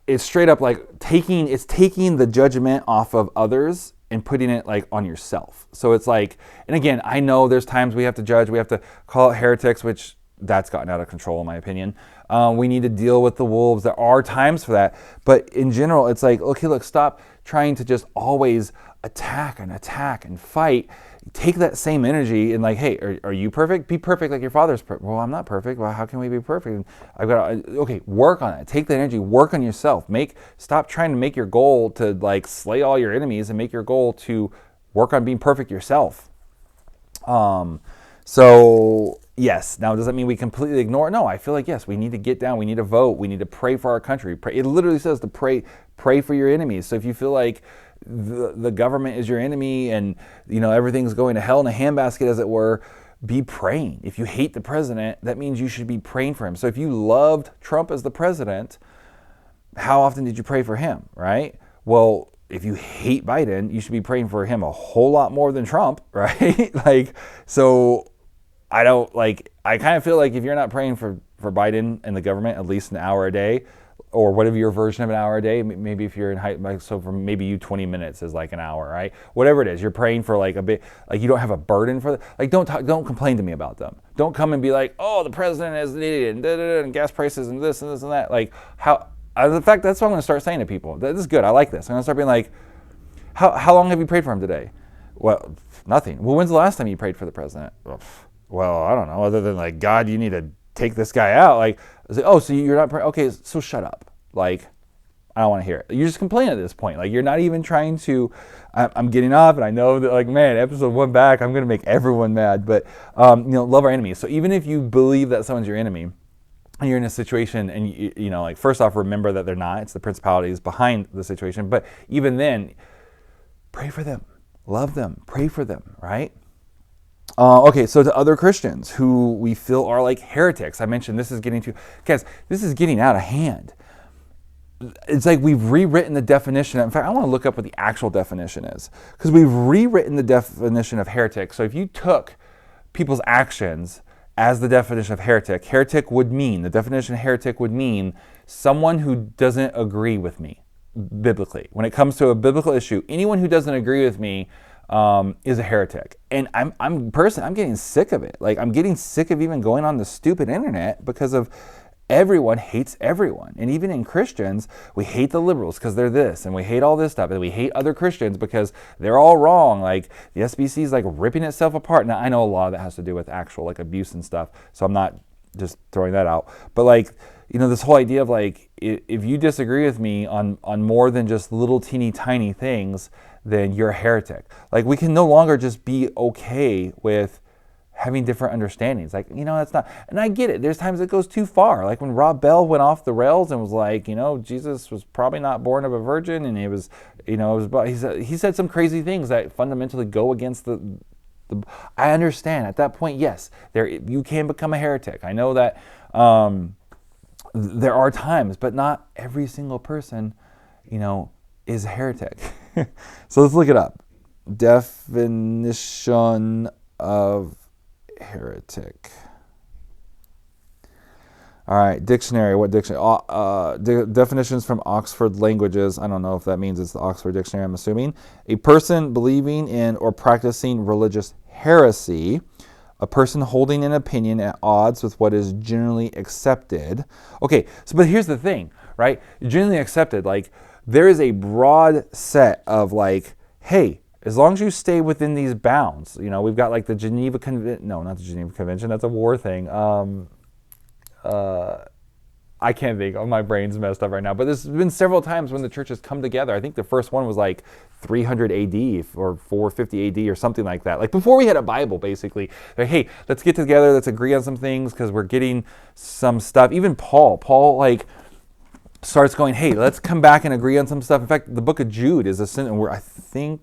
it's straight up like taking the judgment off of others and putting it like on yourself. So it's like, and again, I know there's times we have to judge, we have to call it heretics, which that's gotten out of control in my opinion. We need to deal with the wolves. There are times for that. But in general, it's like, okay, look, stop trying to just always attack and fight. Take that same energy and like, hey, are you perfect? Be perfect like your Father's perfect. Well, I'm not perfect. Well, how can we be perfect? And I've got to, okay, work on it. Take that energy, work on yourself. Stop trying to make your goal to like slay all your enemies, and make your goal to work on being perfect yourself. So yes, now does that mean we completely ignore it? No, I feel like yes, we need to get down, we need to vote, we need to pray for our country. It literally says to pray for your enemies. So if you feel like the government is your enemy and everything's going to hell in a handbasket, as it were, be praying. If you hate the president, that means you should be praying for him. So if you loved Trump as the president, how often did you pray for him, right? Well, if you hate Biden, you should be praying for him a whole lot more than Trump, right? I kind of feel like if you're not praying for Biden and the government at least an hour a day, or whatever your version of an hour a day, maybe if you're in high, so for maybe you 20 minutes is like an hour, right? Whatever it is, you're praying for like a bit, like you don't have a burden for, like don't complain to me about them. Don't come and be like, oh, the president is an idiot and gas prices and this and this and that. Like in fact, that's what I'm going to start saying to people. This is good. I like this. I'm going to start being like, how long have you prayed for him today? Well, nothing. Well, when's the last time you prayed for the president? Well, I don't know. Other than like, God, you need to take this guy out. Like, I say, oh, so you're not praying? Okay, so shut up. Like, I don't want to hear it. You're just complaining at this point. Like, you're not even trying to. I'm getting up, and I know that, like, man, episode 1 back, I'm going to make everyone mad. But love our enemies. So even if you believe that someone's your enemy, and you're in a situation, and like, first off, remember that they're not. It's the principalities behind the situation. But even then, pray for them, love them, pray for them, right? Okay, so to other Christians who we feel are like heretics, I mentioned this is getting out of hand. It's like we've rewritten the definition. In fact, I want to look up what the actual definition is, because we've rewritten the definition of heretic. So if you took people's actions as the definition of heretic, the definition of heretic would mean someone who doesn't agree with me biblically. When it comes to a biblical issue, anyone who doesn't agree with me is a heretic. And I'm getting sick of it. Like, I'm getting sick of even going on the stupid internet because of everyone hates everyone. And even in Christians, we hate the liberals because they're this, and we hate all this stuff, and we hate other Christians because they're all wrong. Like, the SBC is like ripping itself apart. Now, I know a lot of that has to do with actual like abuse and stuff, so I'm not just throwing that out. But like, this whole idea of like, if you disagree with me on more than just little teeny tiny things, then you're a heretic. Like, we can no longer just be okay with having different understandings. Like, that's not, and I get it. There's times it goes too far. Like when Rob Bell went off the rails and was like, Jesus was probably not born of a virgin, and it was, he said some crazy things that fundamentally go against the I understand at that point, yes, you can become a heretic. I know that there are times, but not every single person, is a heretic. So let's look it up. Definition of heretic. All right, dictionary. What dictionary? Definitions from Oxford Languages. I don't know if that means it's the Oxford Dictionary, I'm assuming. A person believing in or practicing religious heresy. A person holding an opinion at odds with what is generally accepted. Okay, but here's the thing, right? Generally accepted, like, there is a broad set of, like, hey, as long as you stay within these bounds, we've got like the Geneva Convention. No, not the Geneva Convention. That's a war thing. I can't think. My brain's messed up right now. But there's been several times when the church has come together. I think the first one was like 300 AD or 450 AD or something like that. Like before we had a Bible, basically. Like, hey, let's get together. Let's agree on some things because we're getting some stuff. Even Paul like starts going, hey, let's come back and agree on some stuff. In fact, the book of Jude is a sin where I think,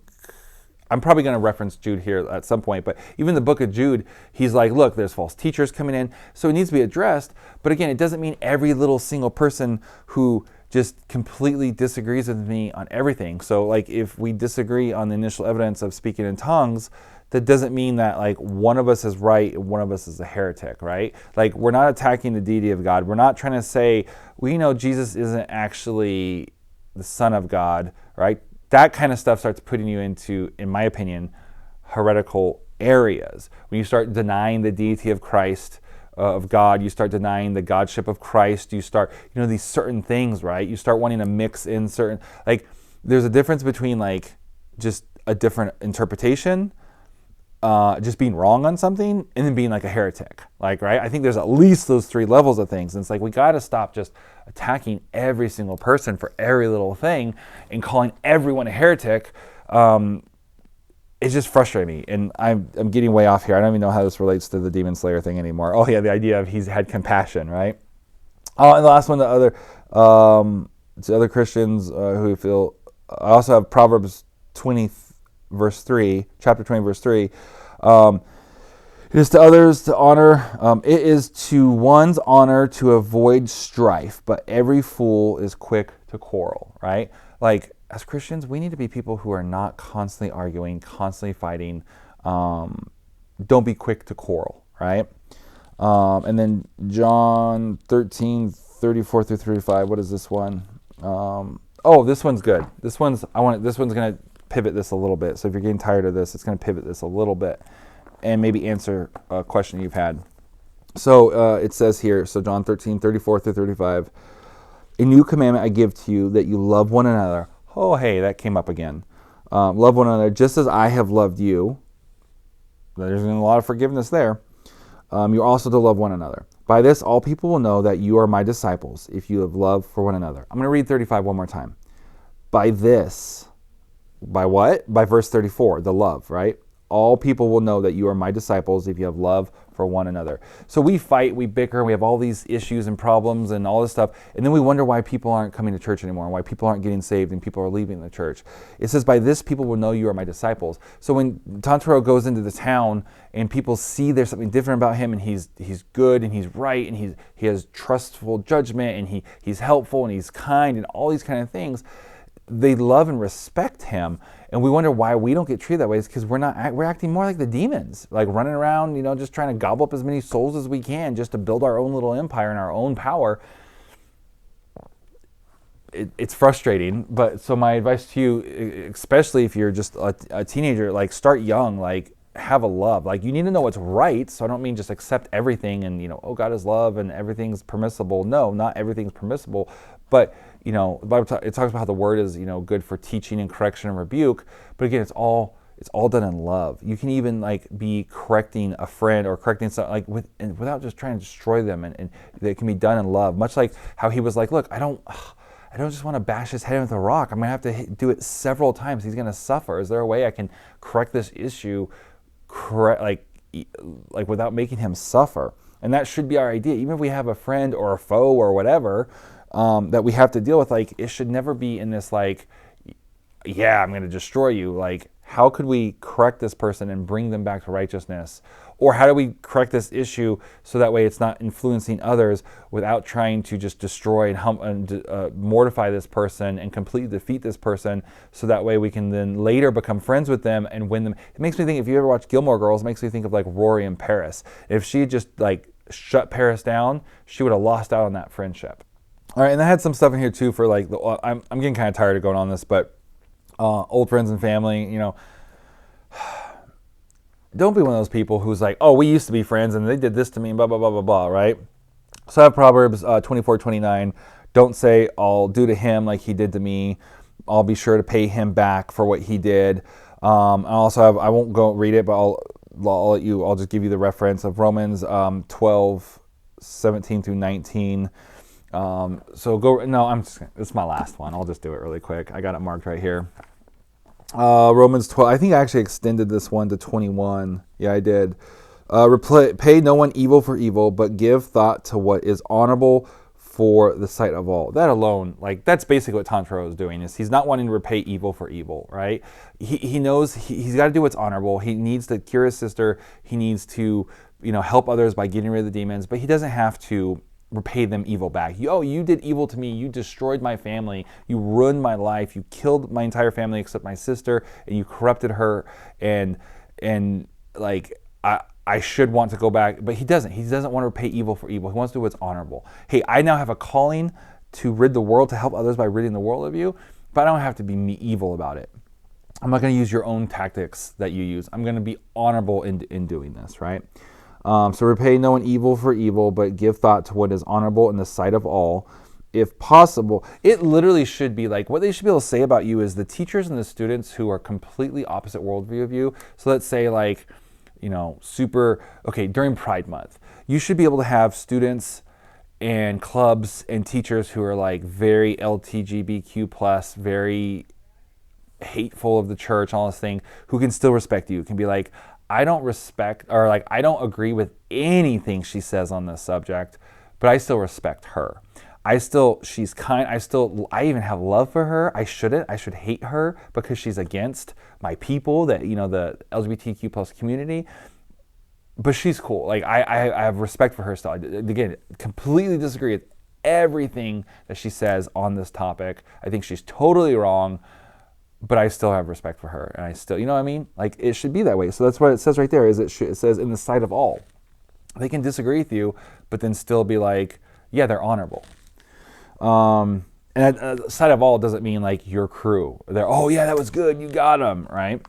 I'm probably going to reference Jude here at some point, but even the book of Jude, he's like, look, there's false teachers coming in, so it needs to be addressed. But again, it doesn't mean every little single person who just completely disagrees with me on everything. So like if we disagree on the initial evidence of speaking in tongues, that doesn't mean that like one of us is right and one of us is a heretic, right? Like we're not attacking the deity of God. We're not trying to say, we know Jesus isn't actually the Son of God, right? That kind of stuff starts putting you into, in my opinion, heretical areas. When you start denying the deity of Christ, of God, you start denying the godship of Christ, you start, these certain things, right? You start wanting to mix in certain, like, there's a difference between, like, just a different interpretation, just being wrong on something, and then being like a heretic, like, right? I think there's at least those three levels of things. And it's like, we got to stop just attacking every single person for every little thing and calling everyone a heretic. It's just frustrating me. And I'm getting way off here. I don't even know how this relates to the Demon Slayer thing anymore. Oh yeah, the idea of he's had compassion, right? And the last one, the other Christians who feel, I also have Proverbs 20 verse 3, chapter 20 verse 3. It is to others to honor. It is to one's honor to avoid strife, but every fool is quick to quarrel, right? Like, as Christians, we need to be people who are not constantly arguing, constantly fighting. Don't be quick to quarrel, right? And then John 13, 34 through 35. What is this one? This one's good. This one's going to pivot this a little bit. So if you're getting tired of this, it's going to pivot this a little bit and maybe answer a question you've had. So it says here, so John 13, 34 through 35, a new commandment I give to you, that you love one another. Oh, hey, that came up again. Love one another just as I have loved you. There's a lot of forgiveness there. You're also to love one another. By this, all people will know that you are my disciples, if you have love for one another. I'm going to read 35 one more time. By this, by what? By verse 34, the love, right? All people will know that you are my disciples if you have love for one another. So we fight, we bicker, we have all these issues and problems and all this stuff, and then we wonder why people aren't coming to church anymore, and why people aren't getting saved and people are leaving the church. It says, by this people will know you are my disciples. So when Tantaro goes into the town and people see there's something different about him, and he's good and he's right and he has trustful judgment and he's helpful and he's kind and all these kind of things, they love and respect him. And we wonder why we don't get treated that way. It's because we're acting more like the demons, like running around, just trying to gobble up as many souls as we can just to build our own little empire and our own power. It's frustrating. But so my advice to you, especially if you're just a teenager, like start young, like have a love. Like you need to know what's right. So I don't mean just accept everything and, God is love and everything's permissible. No, not everything's permissible. But the Bible it talks about how the word is, good for teaching and correction and rebuke. But again, it's all done in love. You can even be correcting a friend or correcting something without just trying to destroy them, and it can be done in love. Much like how he was like, look, I don't just want to bash his head with a rock. I'm gonna have to do it several times. He's gonna suffer. Is there a way I can correct this issue, like without making him suffer. And that should be our idea. Even if we have a friend or a foe or whatever that we have to deal with, like it should never be in this like, yeah, I'm going to destroy you. Like, how could we correct this person and bring them back to righteousness? Or how do we correct this issue so that way it's not influencing others without trying to just destroy and mortify this person and completely defeat this person, so that way we can then later become friends with them and win them. It makes me think, if you ever watch Gilmore Girls, it makes me think of like Rory and Paris. If she had just like shut Paris down, she would have lost out on that friendship. All right, and I had some stuff in here too for like, I'm getting kind of tired of going on this, but old friends and family, you know, don't be one of those people who's like, oh, we used to be friends and they did this to me and blah, blah, blah, blah, blah, right? So I have Proverbs 24:29. Don't say, I'll do to him like he did to me. I'll be sure to pay him back for what he did. I also have, I won't go read it, but I'll just give you the reference of Romans 12:17 through 19. So go, no, it's my last one. I'll just do it really quick. I got it marked right here. Romans 12, I think I actually extended this one to 21. Yeah, I did. Pay no one evil for evil, but give thought to what is honorable for the sight of all. That alone, like, that's basically what Tantaro is doing, is he's not wanting to repay evil for evil, right? He knows he's got to do what's honorable. He needs to cure his sister. He needs to, help others by getting rid of the demons, but he doesn't have to repay them evil back. You did evil to me. You destroyed my family. You ruined my life. You killed my entire family except my sister, and you corrupted her. And like I should want to go back, but he doesn't. He doesn't want to repay evil for evil. He wants to do what's honorable. Hey, I now have a calling to rid the world, to help others by ridding the world of you, but I don't have to be evil about it. I'm not going to use your own tactics that you use. I'm going to be honorable in doing this, right? So repay no one evil for evil, but give thought to what is honorable in the sight of all, if possible. It literally should be like, what they should be able to say about you is the teachers and the students who are completely opposite worldview of you. So let's say like, during Pride Month, you should be able to have students and clubs and teachers who are like very LGBTQ+, very hateful of the church, all this thing, who can still respect you, can be like, I don't respect, or like, I don't agree with anything she says on this subject, but I still respect her. She's kind, I even have love for her. I should hate her because she's against my people, that, the LGBTQ plus community, but she's cool. Like, I have respect for her still. Again, completely disagree with everything that she says on this topic. I think she's totally wrong, but I still have respect for her, and I still, you know what I mean? Like, it should be that way. So that's what it says right there, is it says in the sight of all. They can disagree with you, but then still be like, yeah, they're honorable. And sight of all doesn't mean like your crew. They're, oh yeah, that was good, you got them, right?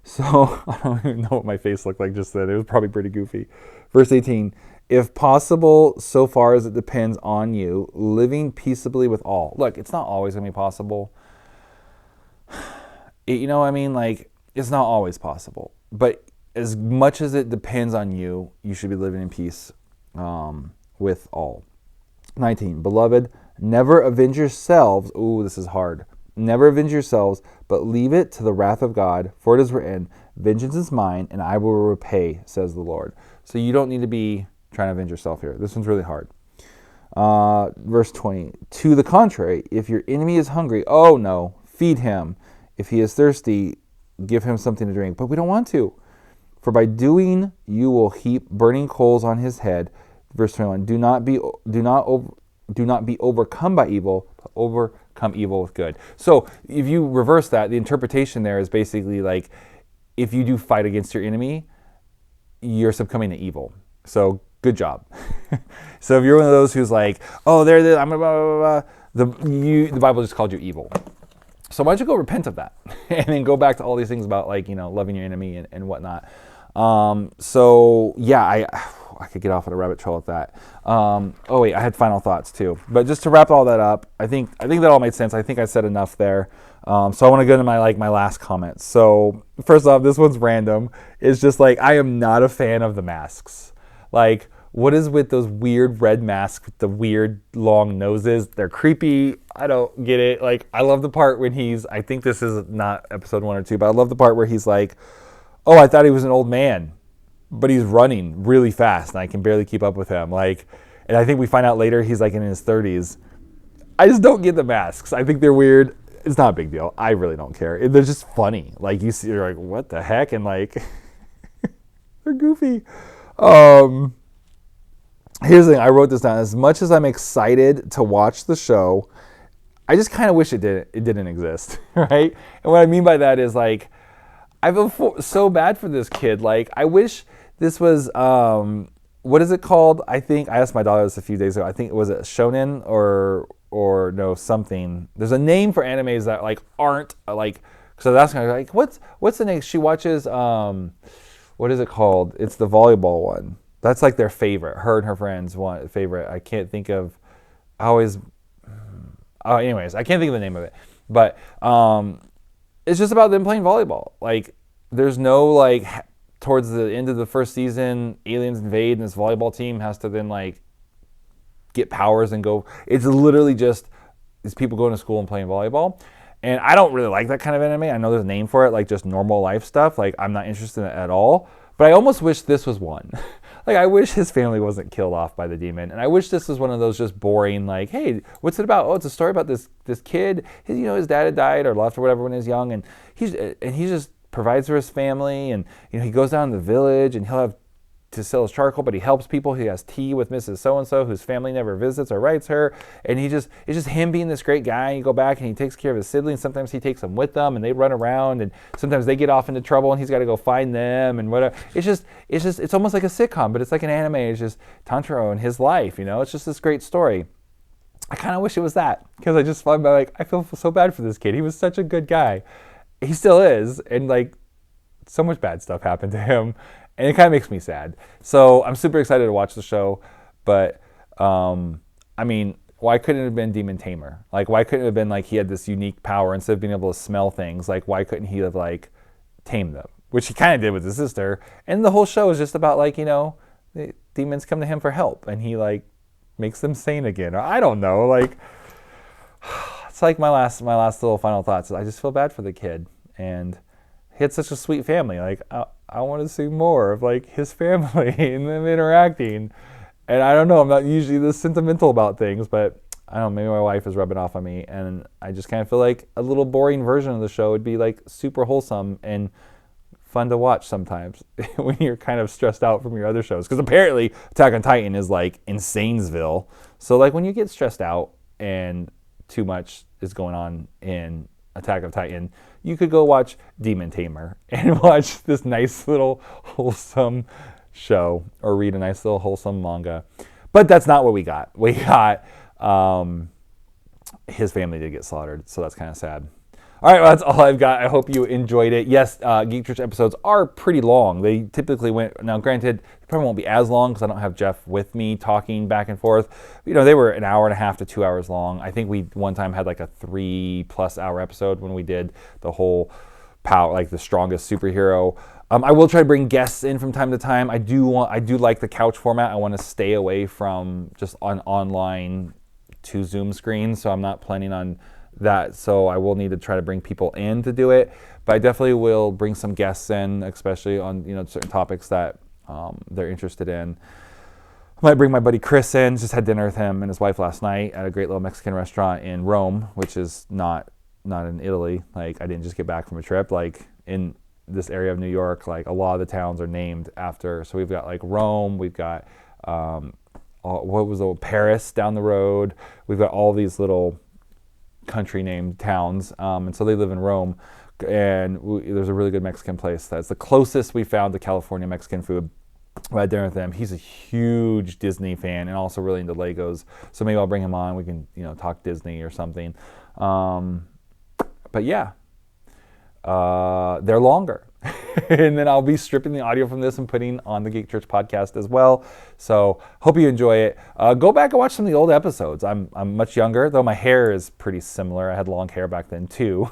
So I don't even know what my face looked like just then. It was probably pretty goofy. Verse 18, if possible, so far as it depends on you, living peaceably with all. Look, it's not always going to be possible. You know what I mean? Like, it's not always possible. But as much as it depends on you, you should be living in peace with all. 19, beloved, never avenge yourselves. Ooh, this is hard. Never avenge yourselves, but leave it to the wrath of God, for it is written, vengeance is mine, and I will repay, says the Lord. So you don't need to be trying to avenge yourself here. This one's really hard. Verse 20, to the contrary, if your enemy is hungry, oh no, feed him. If he is thirsty, give him something to drink. But we don't want to. For by doing, you will heap burning coals on his head. Verse 21, do not be overcome by evil, but overcome evil with good. So if you reverse that, the interpretation there is basically like, if you do fight against your enemy, you're succumbing to evil. So good job. So if you're one of those who's like, oh, I'm blah, blah, blah, the Bible just called you evil. So why don't you go repent of that and then go back to all these things about like, loving your enemy and whatnot. So yeah, I could get off on a rabbit trail with that. Oh wait, I had final thoughts too. But just to wrap all that up, I think that all made sense. I think I said enough there. So I want to go to my last comments. So first off, this one's random. It's just like, I am not a fan of the masks. Like, what is with those weird red masks with the weird long noses? They're creepy. I don't get it. Like, I love the part when I think this is not episode 1 or 2, but I love the part where he's like, oh, I thought he was an old man. but he's running really fast, and I can barely keep up with him. Like, and I think we find out later he's like in his 30s. I just don't get the masks. I think they're weird. It's not a big deal. I really don't care. They're just funny. Like, you see, you're like, what the heck? And like, they're goofy. Here's the thing. I wrote this down. As much as I'm excited to watch the show, I just kind of wish it didn't exist, right? And what I mean by that is, like, I feel so bad for this kid. Like, I wish this was, what is it called? I think, I asked my daughter this a few days ago. I think, was it shonen or no, something. There's a name for animes that, like, aren't, like, so that's kind of like, what's the name? She watches, what is it called? It's the volleyball one. That's like their favorite. Her and her friends' favorite. I can't think of, anyways, I can't think of the name of it. But it's just about them playing volleyball. Like, there's no, like, towards the end of the first season, aliens invade and this volleyball team has to then, like, get powers and go. It's literally just these people going to school and playing volleyball. And I don't really like that kind of anime. I know there's a name for it, like just normal life stuff. Like, I'm not interested in it at all. But I almost wish this was one. Like, I wish his family wasn't killed off by the demon. And I wish this was one of those just boring, like, hey, what's it about? Oh, it's a story about this kid. His dad had died or left or whatever when he was young. And he just provides for his family. And, he goes down to the village and he'll have to sell his charcoal, but he helps people. He has tea with Mrs. So-and-so, whose family never visits or writes her. And it's just him being this great guy. You go back and he takes care of his siblings. Sometimes he takes them with them and they run around, and sometimes they get off into trouble and he's got to go find them and whatever. It's almost like a sitcom, but it's like an anime. It's just Tantaro and his life, It's just this great story. I kind of wish it was that, because I just find I feel so bad for this kid. He was such a good guy. He still is, and like, so much bad stuff happened to him. And it kind of makes me sad. So I'm super excited to watch the show. But, I mean, why couldn't it have been Demon Tamer? Like, why couldn't it have been like he had this unique power instead of being able to smell things? Like, why couldn't he have, like, tamed them? Which he kind of did with his sister. And the whole show is just about, like, the demons come to him for help. And he, like, makes them sane again. Or I don't know. Like, it's like my last little final thoughts. I just feel bad for the kid. And he had such a sweet family. Like, I want to see more of, like, his family and them interacting. And I don't know, I'm not usually this sentimental about things, but I don't know, maybe my wife is rubbing off on me. And I just kind of feel like a little boring version of the show would be, like, super wholesome and fun to watch sometimes when you're kind of stressed out from your other shows. Because apparently Attack on Titan is, like, Insanesville. So, like, when you get stressed out and too much is going on in Attack of Titan, you could go watch Demon Tamer and watch this nice little wholesome show, or read a nice little wholesome manga. But that's not what we got. We got his family did get slaughtered, so that's kind of sad. All right, well, that's all I've got. I hope you enjoyed it. Yes, Geek Church episodes are pretty long. They typically went, now granted, they probably won't be as long because I don't have Jeff with me talking back and forth. They were an hour and a half to 2 hours long. I think we one time had like a 3+ hour episode when we did the whole power, like the strongest superhero. I will try to bring guests in from time to time. I do like the couch format. I want to stay away from just on online to Zoom screens, so I'm not planning on that, so I will need to try to bring people in to do it, but I definitely will bring some guests in, especially on certain topics that they're interested in. I might bring my buddy Chris in. Just had dinner with him and his wife last night at a great little Mexican restaurant in Rome, which is not in Italy. Like, I didn't just get back from a trip. Like, in this area of New York, like, a lot of the towns are named after. So we've got like Rome, we've got Paris down the road. We've got all these little country named towns, and so they live in Rome, and there's a really good Mexican place that's the closest we found to California Mexican food. I had dinner with him. He's a huge Disney fan and also really into Legos, so maybe I'll bring him on. We can talk Disney or something. But yeah, they're longer. And then I'll be stripping the audio from this and putting on the Geek Church podcast as well. So hope you enjoy it. Go back and watch some of the old episodes. I'm much younger, though my hair is pretty similar. I had long hair back then too.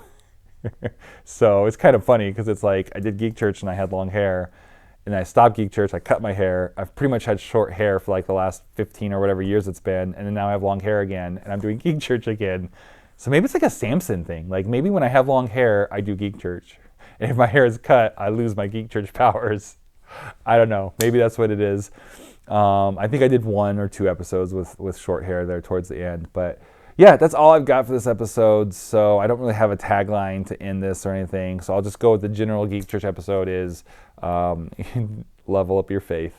So it's kind of funny because it's like I did Geek Church and I had long hair. And I stopped Geek Church, I cut my hair. I've pretty much had short hair for like the last 15 or whatever years it's been. And then now I have long hair again and I'm doing Geek Church again. So maybe it's like a Samson thing. Like maybe when I have long hair, I do Geek Church. And if my hair is cut, I lose my Geek Church powers. I don't know. Maybe that's what it is. I think I did 1 or 2 episodes with short hair there towards the end. But yeah, that's all I've got for this episode. So I don't really have a tagline to end this or anything. So I'll just go with the general Geek Church episode is level up your faith.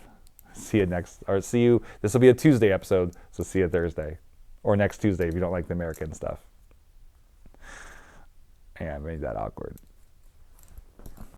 See you next, or see you. This will be a Tuesday episode, so see you Thursday. Or next Tuesday if you don't like the American stuff. Yeah, I made that awkward.